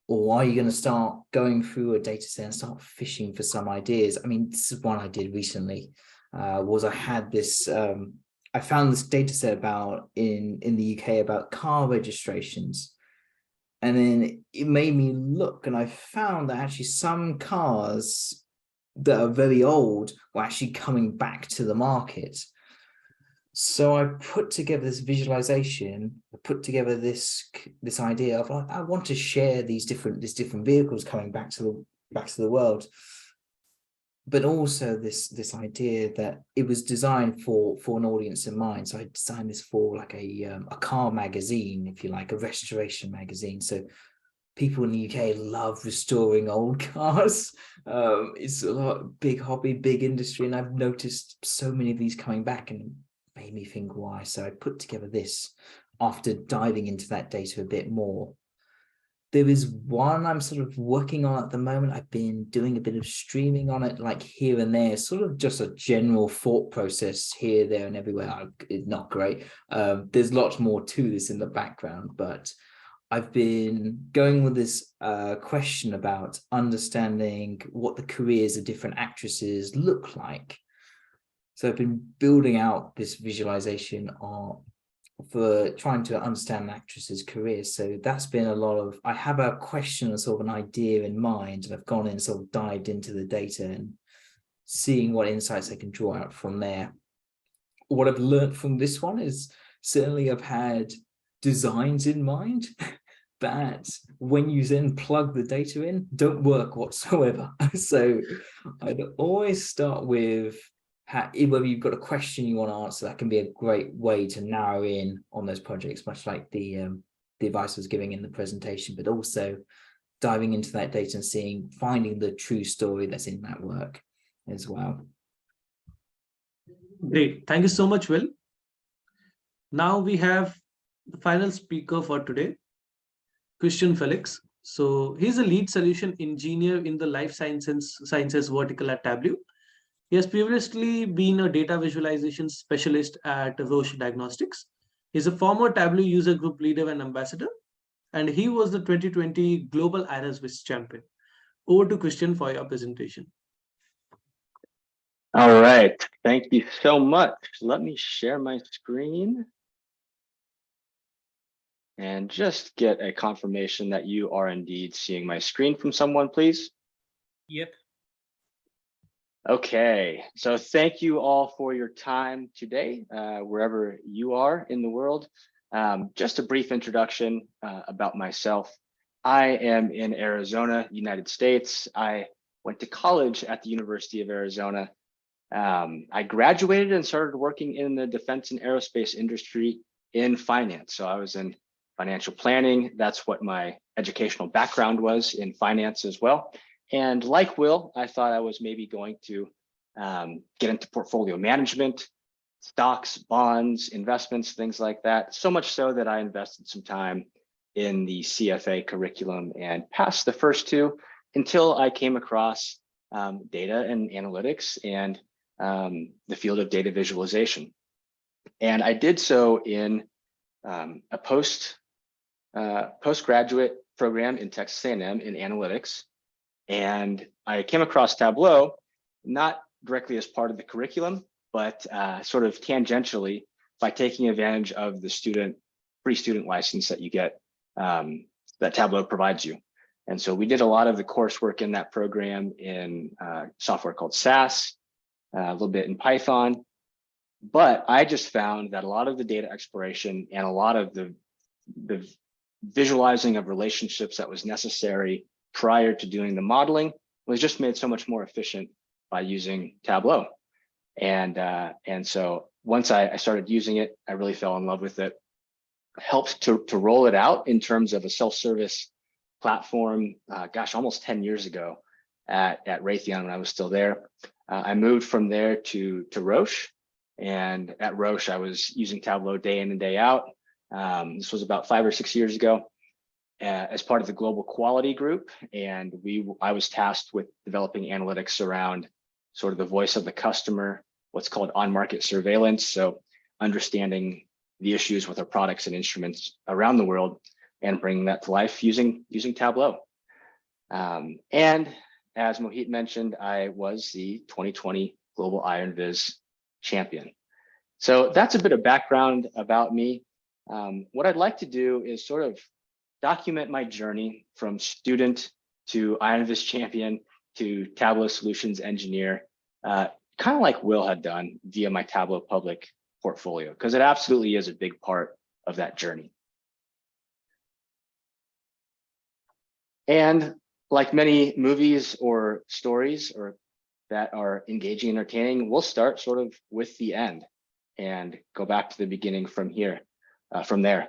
Or are you going to start going through a data set and start fishing for some ideas? I mean, this is one I did recently, was I had this, I found this data set about in the UK about car registrations. And then it made me look, and I found that actually some cars that are very old were actually coming back to the market. So I put together this visualization, I put together this idea of, like, I want to share these different vehicles coming back to the world, but also this idea that it was designed for an audience in mind. So I designed this for like a car magazine, if you like, a restoration magazine. So people in the UK love restoring old cars. It's a big hobby, big industry, and I've noticed so many of these coming back, and made me think why. So I put together this after diving into that data a bit more. There is one I'm sort of working on at the moment. I've been doing a bit of streaming on it, like here and there, sort of just a general thought process here, there, and everywhere. It's not great. There's lots more to this in the background, but I've been going with this question about understanding what the careers of different actresses look like. So I've been building out this visualization for trying to understand an actress's career. So that's been a lot of, I have a question, sort of an idea in mind, and I've gone in and sort of dived into the data and seeing what insights I can draw out from there. What I've learned from this one is certainly I've had designs in mind that when you then plug the data in, don't work whatsoever. So I'd always start with, whether you've got a question you want to answer, that can be a great way to narrow in on those projects, much like the advice I was giving in the presentation, but also diving into that data and finding the true story that's in that work as well. Great. Thank you so much, Will. Now we have the final speaker for today, Christian Felix. So he's a lead solution engineer in the life sciences vertical at Tableau. He has previously been a data visualization specialist at Roche Diagnostics. He's a former Tableau user group leader and ambassador, and he was the 2020 Global Iris Wiz champion. Over to Christian for your presentation. All right, thank you so much. Let me share my screen and just get a confirmation that you are indeed seeing my screen from someone, please. Yep. Okay, so thank you all for your time today, wherever you are in the world. Just a brief introduction about myself. I am in Arizona, United States. I went to college at the University of Arizona. I graduated and started working in the defense and aerospace industry in finance. So I was in financial planning. That's what my educational background was, in finance as well. And like Will, I thought I was maybe going to get into portfolio management, stocks, bonds, investments, things like that. So much so that I invested some time in the CFA curriculum and passed the first two until I came across data and analytics and the field of data visualization. And I did so in a postgraduate program in Texas A&M in analytics. And I came across Tableau, not directly as part of the curriculum, but sort of tangentially by taking advantage of the free student license that you get, that Tableau provides you. And so we did a lot of the coursework in that program in software called SAS, a little bit in Python. But I just found that a lot of the data exploration and a lot of the visualizing of relationships that was necessary prior to doing the modeling was just made so much more efficient by using Tableau. And so once I started using it, I really fell in love with it. Helped to roll it out in terms of a self-service platform, gosh, almost 10 years ago at Raytheon when I was still there. I moved from there to Roche. And at Roche, I was using Tableau day in and day out. This was about 5 or 6 years ago as part of the global quality group. And I was tasked with developing analytics around sort of the voice of the customer, what's called on-market surveillance. So understanding the issues with our products and instruments around the world and bringing that to life using Tableau. And as Mohit mentioned, I was the 2020 Global IronViz champion. So that's a bit of background about me. What I'd like to do is sort of document my journey from student to IronViz champion to Tableau solutions engineer, kind of like Will had done via my Tableau public portfolio, because it absolutely is a big part of that journey. And like many movies or stories that are engaging and entertaining, we'll start sort of with the end and go back to the beginning from there.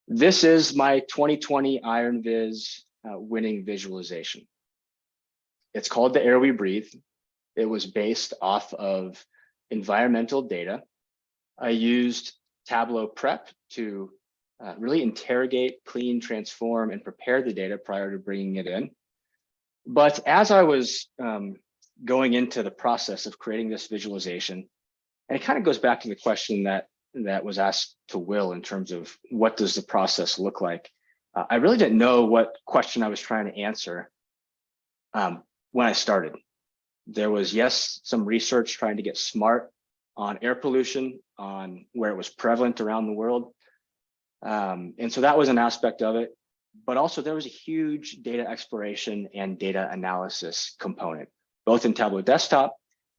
This is my 2020 IronViz winning visualization. It's called The Air We Breathe. It was based off of environmental data. I used Tableau Prep to really interrogate, clean, transform, and prepare the data prior to bringing it in. But as I was going into the process of creating this visualization, and it kind of goes back to the question that was asked to Will in terms of what does the process look like? I really didn't know what question I was trying to answer when I started. There was, yes, some research trying to get smart on air pollution, on where it was prevalent around the world. And so that was an aspect of it. But also there was a huge data exploration and data analysis component, both in Tableau Desktop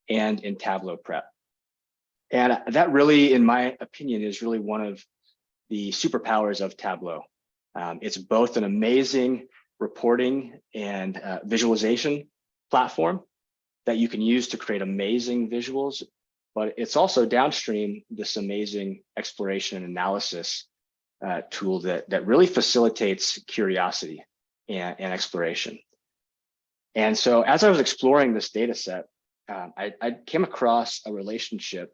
and in Tableau Prep. And that really, in my opinion, is really one of the superpowers of Tableau. It's both an amazing reporting and visualization platform that you can use to create amazing visuals, but it's also downstream this amazing exploration and analysis tool that really facilitates curiosity and exploration. And so as I was exploring this data set, I came across a relationship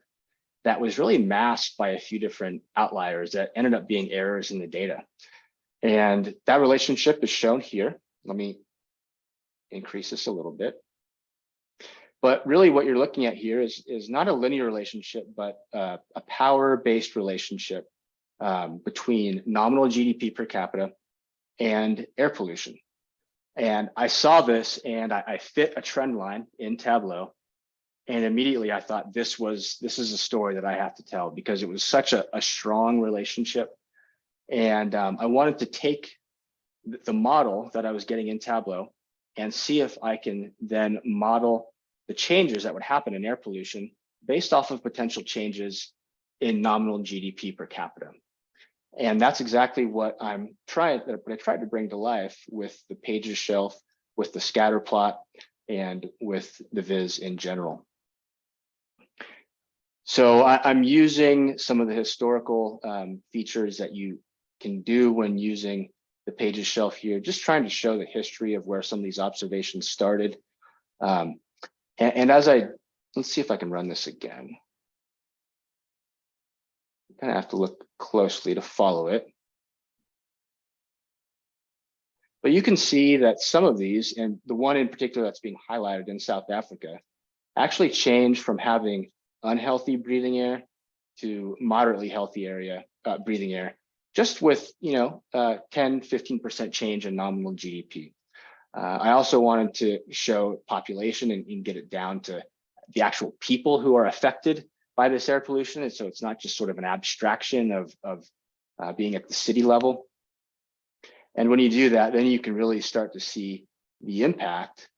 that was really masked by a few different outliers that ended up being errors in the data. And that relationship is shown here. Let me increase this a little bit. But really what you're looking at here is not a linear relationship, but a power-based relationship between nominal GDP per capita and air pollution. And I saw this and I fit a trend line in Tableau. And immediately I thought this is a story that I have to tell because it was such a strong relationship. And I wanted to take the model that I was getting in Tableau and see if I can then model the changes that would happen in air pollution based off of potential changes in nominal GDP per capita. And that's exactly what I tried to bring to life with the pages shelf, with the scatter plot, and with the viz in general. So I'm using some of the historical features that you can do when using the pages shelf here, just trying to show the history of where some of these observations started. And as let's see if I can run this again. You kind of have to look closely to follow it. But you can see that some of these, and the one in particular that's being highlighted in South Africa, actually changed from having unhealthy breathing air to moderately healthy breathing air, just with 10-15% change in nominal GDP. I also wanted to show population and get it down to the actual people who are affected by this air pollution. And so it's not just sort of an abstraction of being at the city level. And when you do that, then you can really start to see the impact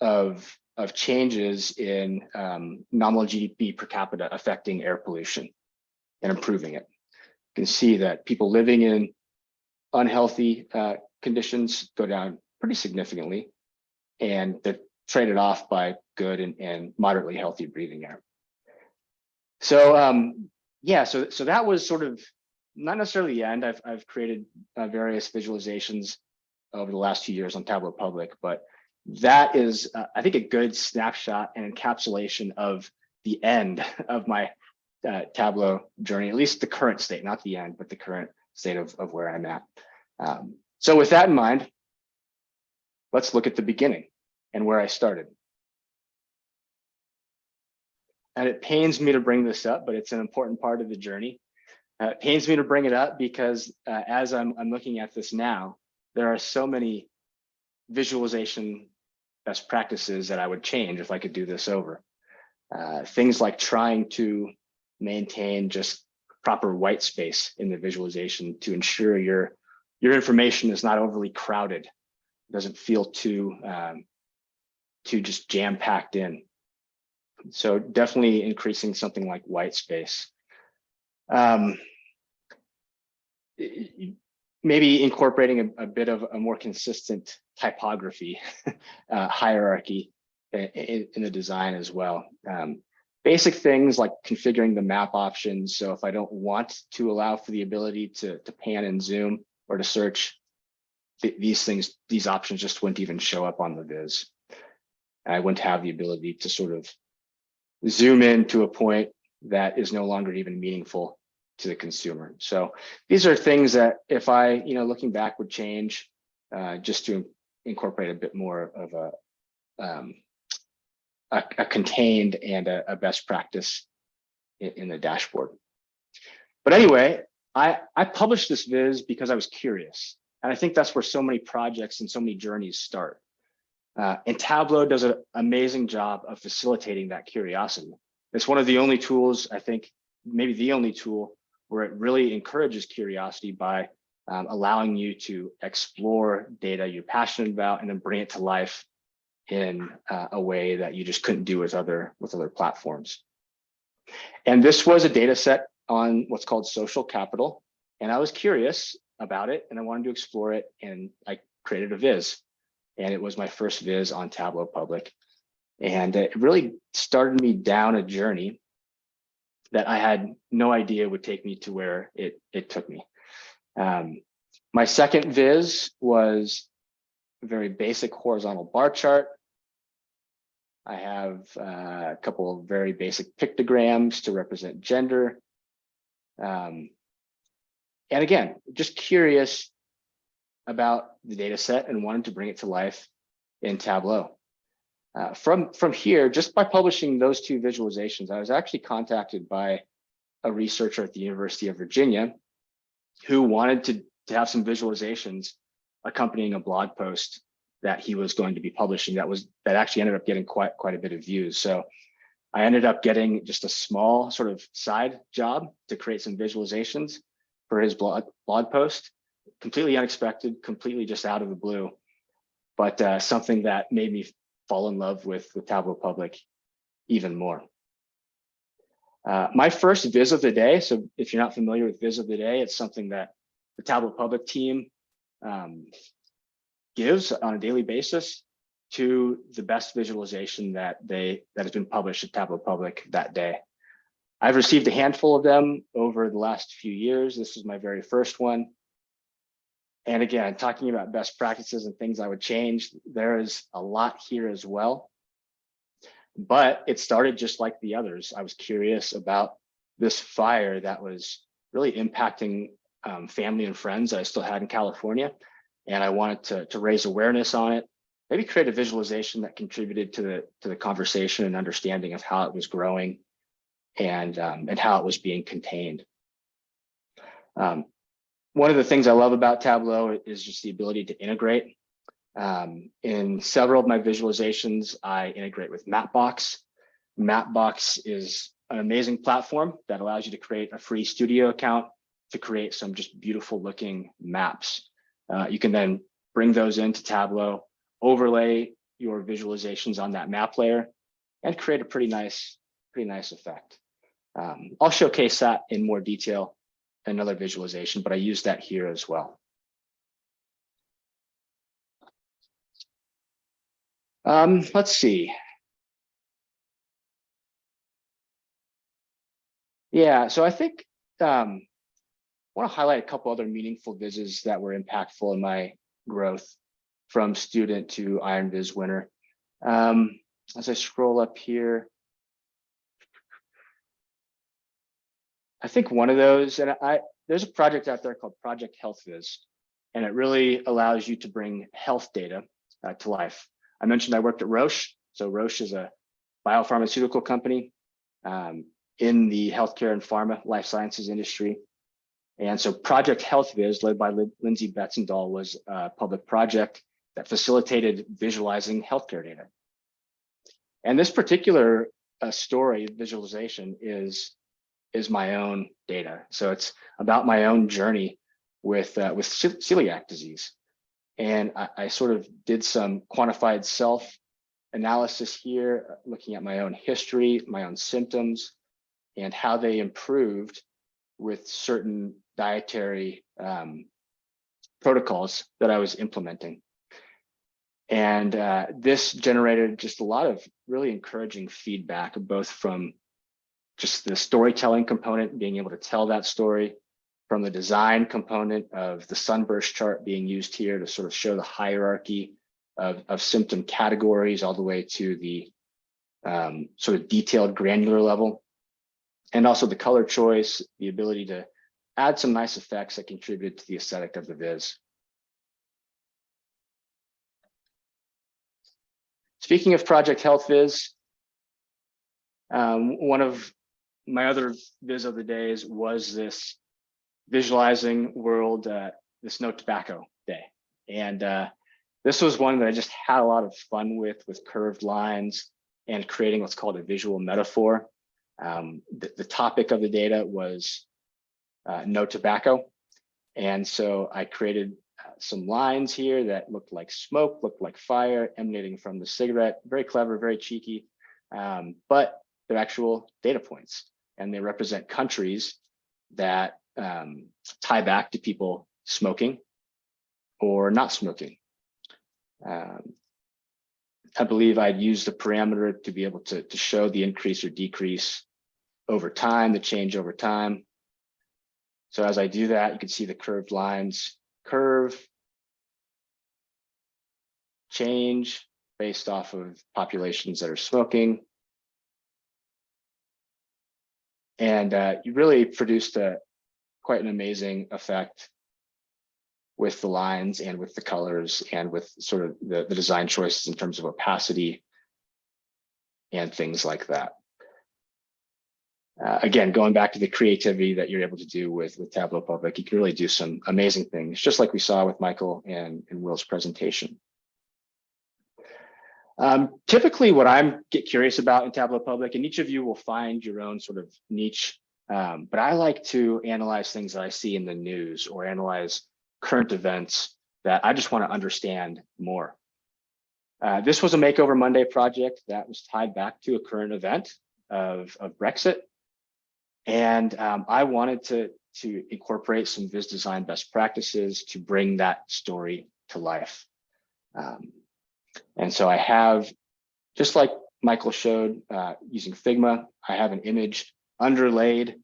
of changes in nominal GDP per capita affecting air pollution and improving it. You can see that people living in unhealthy conditions go down pretty significantly, and they're traded off by good and moderately healthy breathing air. So yeah, so that was sort of not necessarily the end. I've created various visualizations over the last few years on Tableau Public, but that is, I think, a good snapshot and encapsulation of the end of my Tableau journey, at least the current state, not the end, but the current state of where I'm at. So with that in mind, let's look at the beginning and where I started. And it pains me to bring this up, but it's an important part of the journey. It pains me to bring it up because as I'm looking at this now, there are so many visualization best practices that I would change if I could do this over. Things like trying to maintain just proper white space in the visualization to ensure your information is not overly crowded, doesn't feel too just jam-packed in. So definitely increasing something like white space. Maybe incorporating a bit of a more consistent typography hierarchy in the design as well. Basic things like configuring the map options. So if I don't want to allow for the ability to pan and zoom or to search, these options just wouldn't even show up on the viz. I wouldn't have the ability to sort of zoom in to a point that is no longer even meaningful to the consumer. So these are things that if I, looking back, would change just to incorporate a bit more of a contained and a best practice in the dashboard. But anyway, I published this viz because I was curious. And I think that's where so many projects and so many journeys start. And Tableau does an amazing job of facilitating that curiosity. It's one of the only tools, I think, maybe the only tool where it really encourages curiosity by allowing you to explore data you're passionate about and then bring it to life in a way that you just couldn't do with other platforms. And this was a data set on what's called social capital. And I was curious about it and I wanted to explore it, and I created a viz. And it was my first viz on Tableau Public. And it really started me down a journey that I had no idea would take me to where it took me. My second viz was a very basic horizontal bar chart. I have a couple of very basic pictograms to represent gender. And again, just curious about the data set and wanted to bring it to life in Tableau. From here, just by publishing those two visualizations, I was actually contacted by a researcher at the University of Virginia who wanted to have some visualizations accompanying a blog post that he was going to be publishing that actually ended up getting quite a bit of views. So I ended up getting just a small sort of side job to create some visualizations for his blog post. Completely unexpected, completely just out of the blue, but something that made me fall in love with Tableau Public even more. My first viz of the day, so if you're not familiar with viz of the day, it's something that the Tableau Public team gives on a daily basis to the best visualization that has been published at Tableau Public that day. I've received a handful of them over the last few years. This is my very first one. And again, talking about best practices and things I would change, there is a lot here as well. But it started just like the others. I was curious about this fire that was really impacting family and friends I still had in California. And I wanted to raise awareness on it, maybe create a visualization that contributed to the conversation and understanding of how it was growing and how it was being contained. One One of the things I love about Tableau is just the ability to integrate. In several of my visualizations, I integrate with Mapbox. Mapbox is an amazing platform that allows you to create a free studio account to create some just beautiful looking maps. You can then bring those into Tableau, overlay your visualizations on that map layer, and create a pretty nice effect. I'll showcase that in more detail in another visualization, but I use that here as well. Let's see. Yeah, so I think I want to highlight a couple other meaningful vizzes that were impactful in my growth from student to Iron Viz winner. As I scroll up here, I think one of those, and there's a project out there called Project Health Viz, and it really allows you to bring health data to life. I mentioned I worked at Roche. So Roche is a biopharmaceutical company in the healthcare and pharma life sciences industry. And so Project Health Viz, led by Lindsay Betzendahl, was a public project that facilitated visualizing healthcare data. And this particular story visualization is my own data. So it's about my own journey with celiac disease. And I sort of did some quantified self analysis here, looking at my own history, my own symptoms, and how they improved with certain dietary protocols that I was implementing. And this generated just a lot of really encouraging feedback, both from just the storytelling component, being able to tell that story, from the design component of the sunburst chart being used here to sort of show the hierarchy of symptom categories all the way to the sort of detailed granular level. And also the color choice, the ability to add some nice effects that contributed to the aesthetic of the viz. Speaking of Project Health Viz, one of my other viz of the days was this visualizing world, this no tobacco day. And this was one that I just had a lot of fun with curved lines and creating what's called a visual metaphor. The topic of the data was no tobacco. And so I created some lines here that looked like smoke, looked like fire emanating from the cigarette. Very clever, very cheeky, but they're actual data points. And they represent countries that tie back to people smoking or not smoking. I believe I'd used the parameter to be able to show the increase or decrease over time, the change over time. So as I do that, you can see the curved lines curve, change based off of populations that are smoking. And you really produced quite an amazing effect with the lines and with the colors and with sort of the design choices in terms of opacity and things like that. Again, going back to the creativity that you're able to do with Tableau Public, you can really do some amazing things, just like we saw with Michael and Will's presentation. Typically, what I get curious about in Tableau Public, and each of you will find your own sort of niche, but I like to analyze things that I see in the news or analyze current events that I just want to understand more. This was a Makeover Monday project that was tied back to a current event of Brexit. And I wanted to incorporate some Viz design best practices to bring that story to life. And so I have, just like Michael showed using Figma, I have an image underlaid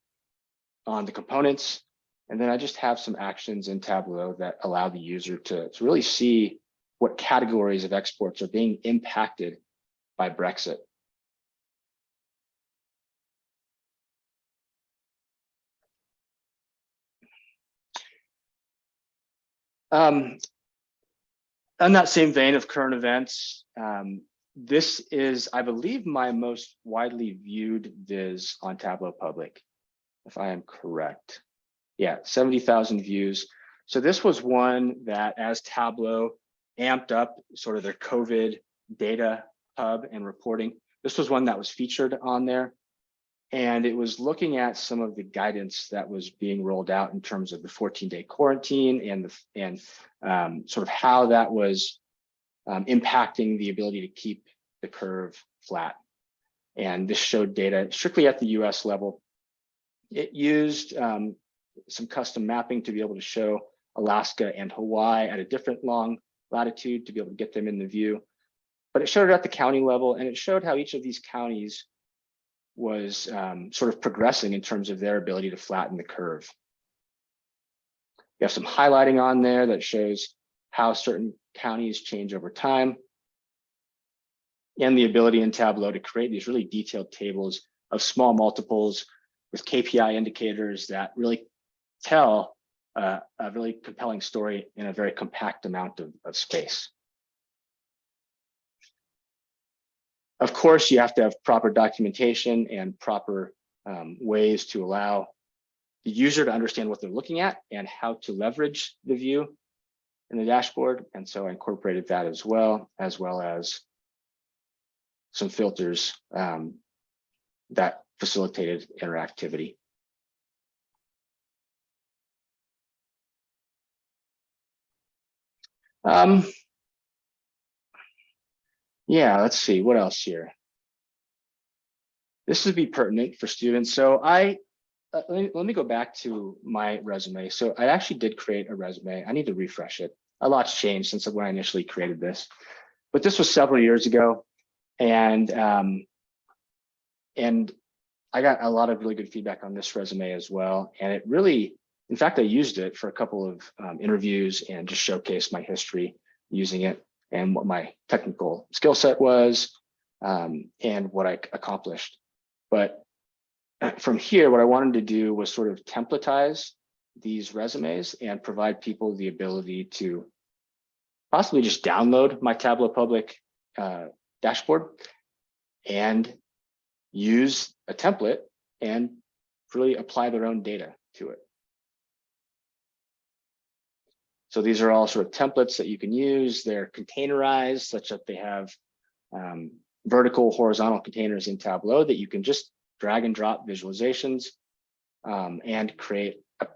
on the components. And then I just have some actions in Tableau that allow the user to really see what categories of exports are being impacted by Brexit. On that same vein of current events, this is, I believe, my most widely viewed viz on Tableau Public, if I am correct. Yeah, 70,000 views. So this was one that, as Tableau amped up sort of their COVID data hub and reporting, this was one that was featured on there. And it was looking at some of the guidance that was being rolled out in terms of the 14-day quarantine and sort of how that was impacting the ability to keep the curve flat. And this showed data strictly at the US level. It used some custom mapping to be able to show Alaska and Hawaii at a different long latitude to be able to get them in the view. But it showed it at the county level, and it showed how each of these counties was sort of progressing in terms of their ability to flatten the curve. You have some highlighting on there that shows how certain counties change over time, and the ability in Tableau to create these really detailed tables of small multiples with KPI indicators that really tell a really compelling story in a very compact amount of space. Of course, you have to have proper documentation and proper ways to allow the user to understand what they're looking at and how to leverage the view in the dashboard. And so I incorporated that as well as some filters that facilitated interactivity. Yeah, let's see, what else here? This would be pertinent for students. So let me go back to my resume. So I actually did create a resume. I need to refresh it. A lot's changed since when I initially created this, but this was several years ago. And I got a lot of really good feedback on this resume as well. And it really, in fact, I used it for a couple of interviews and just showcased my history using it and what my technical skill set was and what I accomplished. But from here, what I wanted to do was sort of templatize these resumes and provide people the ability to possibly just download my Tableau public dashboard and use a template and really apply their own data to it. So these are all sort of templates that you can use. They're containerized such that they have vertical, horizontal containers in Tableau that you can just drag and drop visualizations and create a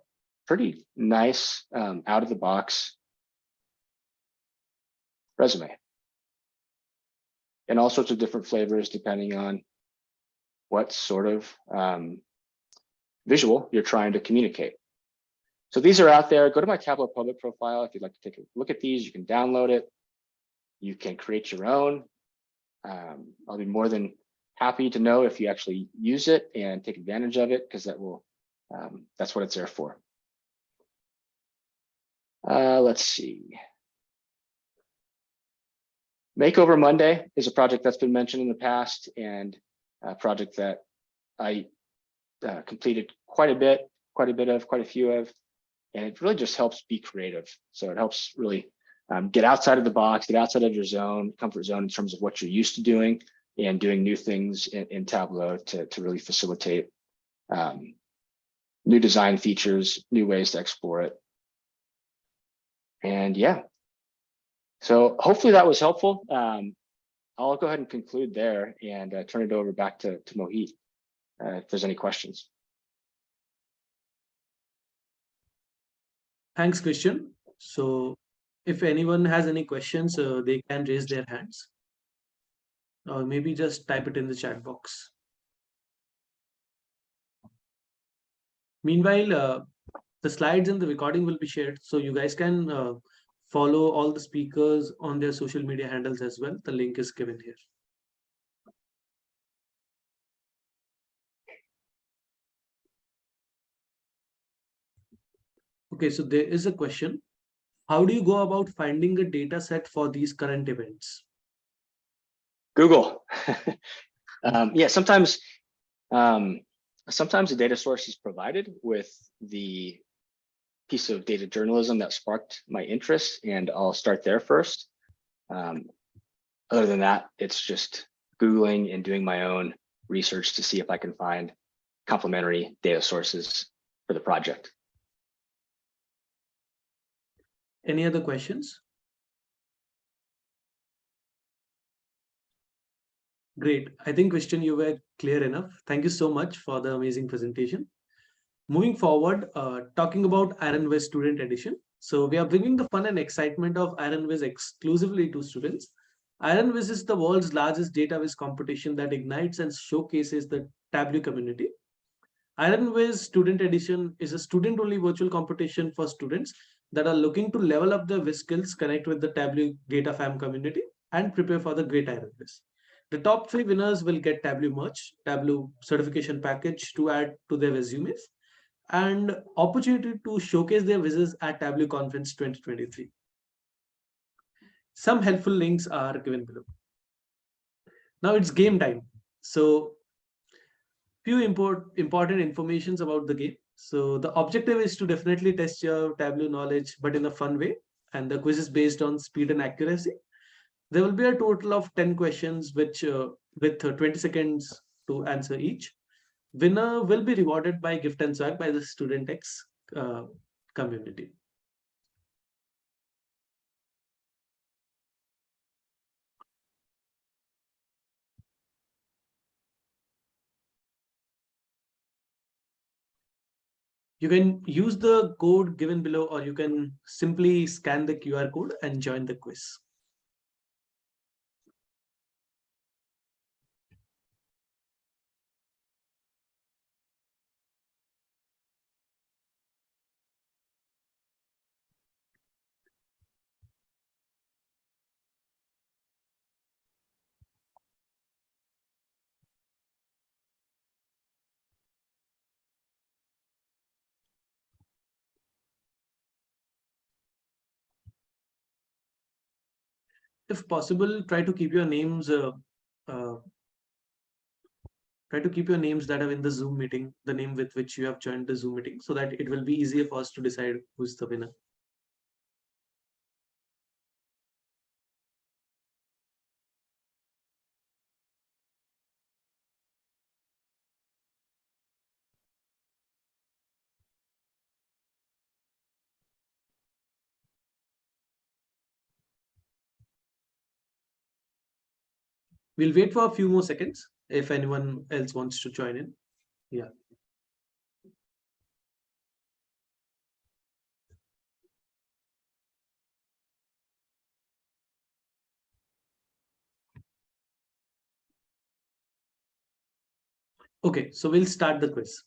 pretty nice out of the box resume. And all sorts of different flavors depending on what sort of visual you're trying to communicate. So these are out there. Go to my Tableau public profile if you'd like to take a look at these. You can download it. You can create your own. I'll be more than happy to know if you actually use it and take advantage of it, because that will that's what it's there for. Let's see. Makeover Monday is a project that's been mentioned in the past, and a project that I completed quite a few of, and it really just helps be creative. So it helps really get outside of the box, get outside of your comfort zone in terms of what you're used to doing, and doing new things in Tableau to really facilitate new design features, new ways to explore it. And yeah, so hopefully that was helpful. I'll go ahead and conclude there and turn it over back to Mohit if there's any questions. Thanks, Christian. So if anyone has any questions, they can raise their hands, or maybe just type it in the chat box. Meanwhile, the slides and the recording will be shared, so you guys can follow all the speakers on their social media handles as well. The link is given here. Okay, so there is a question. How do you go about finding a data set for these current events? Google. Yeah, sometimes a data source is provided with the piece of data journalism that sparked my interest, and I'll start there first. Other than that, it's just Googling and doing my own research to see if I can find complementary data sources for the project. Any other questions? Great. I think, Christian, you were clear enough. Thank you so much for the amazing presentation. Moving forward, talking about IronViz Student Edition. So we are bringing the fun and excitement of IronViz exclusively to students. IronViz is the world's largest data viz competition that ignites and showcases the Tableau community. IronViz Student Edition is a student-only virtual competition for students that are looking to level up their Viz skills, connect with the Tableau Data Fam community, and prepare for the great IronViz. The top 3 winners will get Tableau merch, Tableau certification package to add to their resumes, and opportunity to showcase their Vizes at Tableau Conference 2023. Some helpful links are given below. Now it's game time. So few important informations about the game. So the objective is to definitely test your Tableau knowledge, but in a fun way. And the quiz is based on speed and accuracy. There will be a total of 10 questions, which with 20 seconds to answer each. Winner will be rewarded by gift and swag by the StudentX community. You can use the code given below, or you can simply scan the QR code and join the quiz. If possible, try to keep your names that are in the Zoom meeting, the name with which you have joined the Zoom meeting, so that it will be easier for us to decide who's the winner. We'll wait for a few more seconds if anyone else wants to join in. Yeah. Okay, so we'll start the quiz.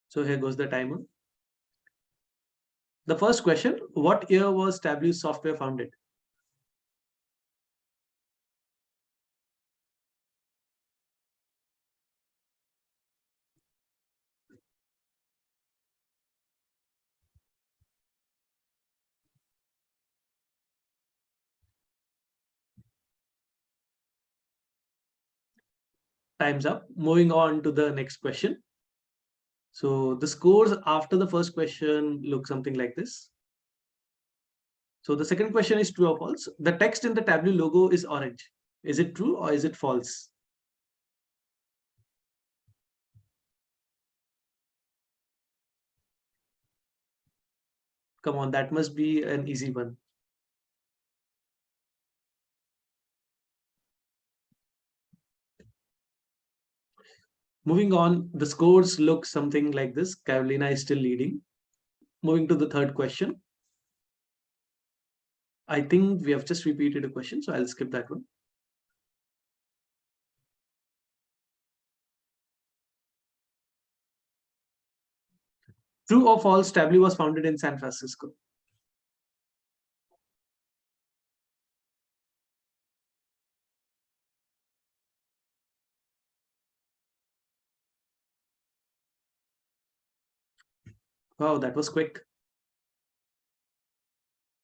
So here goes the timer. The first question, what year was Tableau software founded? Time's up. Moving on to the next question. So the scores after the first question look something like this. So the second question is true or false. The text in the Tableau logo is orange. Is it true or is it false? Come on, that must be an easy one. Moving on, the scores look something like this. Carolina is still leading. Moving to the third question. I think we have just repeated a question, so I'll skip that one. True or false, Tableau was founded in San Francisco? Wow, that was quick.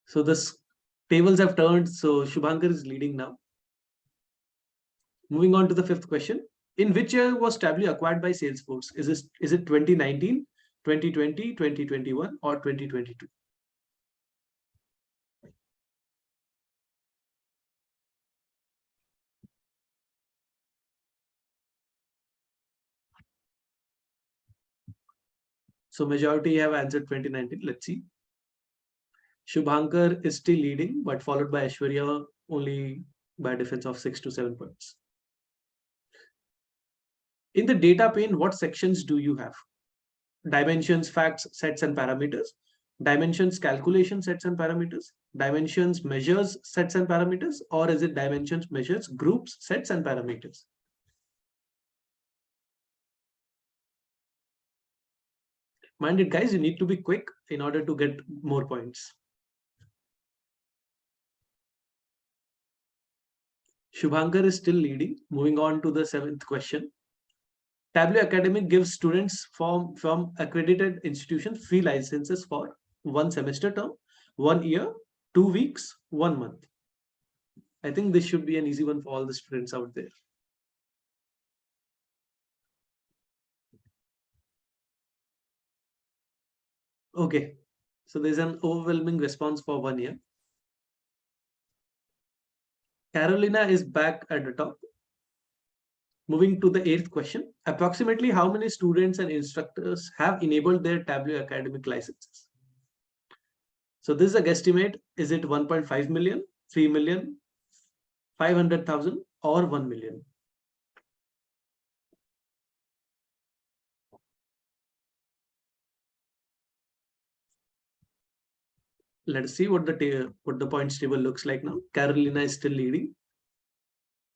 So the tables have turned, so Shubhankar is leading now. Moving on to the fifth question. In which year was Tableau acquired by Salesforce? Is it 2019, 2020, 2021, or 2022? So majority have answered 2019. Let's see. Shubhankar is still leading, but followed by Aishwarya only by a difference of 6 to 7 points. In the data pane, what sections do you have? Dimensions, facts, sets, and parameters. Dimensions, calculation, sets, and parameters. Dimensions, measures, sets, and parameters. Or is it dimensions, measures, groups, sets, and parameters? Mind it, guys, you need to be quick in order to get more points. Shubhankar is still leading. Moving on to the 7th question. Tableau Academic gives students from accredited institutions free licenses for 1 semester term, 1 year, 2 weeks, 1 month. I think this should be an easy one for all the students out there. Okay, so there's an overwhelming response for 1 year. Carolina is back at the top. Moving to the 8th question, approximately how many students and instructors have enabled their Tableau academic licenses? So this is a guesstimate. Is it 1.5 million, 3 million, 500,000 or 1 million? Let's see what the points table looks like now. Carolina is still leading.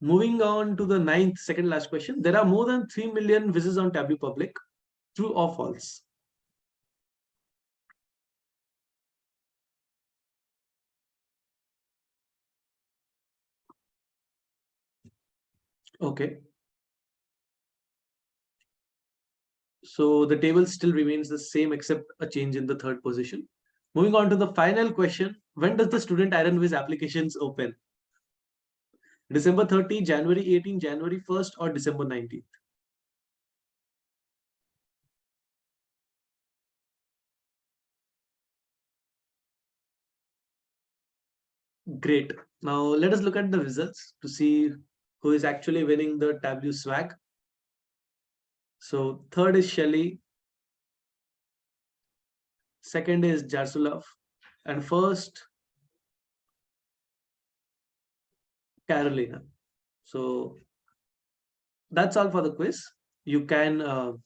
Moving on to the 9th, second last question. There are more than 3 million visits on Tableau Public. True or false? Okay. So the table still remains the same except a change in the 3rd position. Moving on to the final question. When does the student IronViz applications open? December 30, January 18, January 1st, or December 19th? Great. Now let us look at the results to see who is actually winning the Tableau swag. So 3rd is Shelly, 2nd is Jarsulov, and 1st Carolina. So that's all for the quiz. You can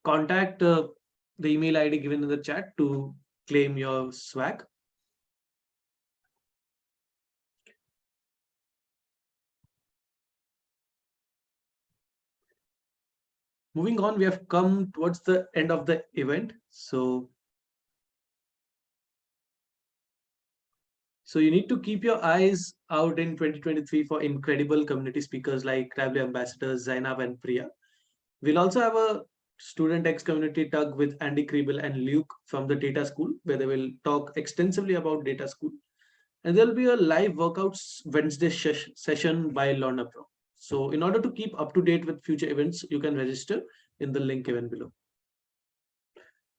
contact the email ID given in the chat to claim your swag. Moving on, we have come towards the end of the event. So you need to keep your eyes out in 2023 for incredible community speakers like Tableau ambassadors Zainab and Priya. We'll also have a StudentXCommunity tug with Andy Kriebel and Luke from the Data School, where they will talk extensively about Data School. And there'll be a live workouts Wednesday session by Lorna Pro. So in order to keep up to date with future events, you can register in the link given below.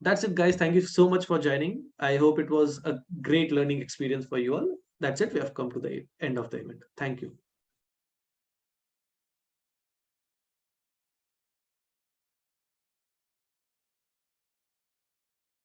That's it, guys. Thank you so much for joining. I hope it was a great learning experience for you all. That's it. We have come to the end of the event. Thank you.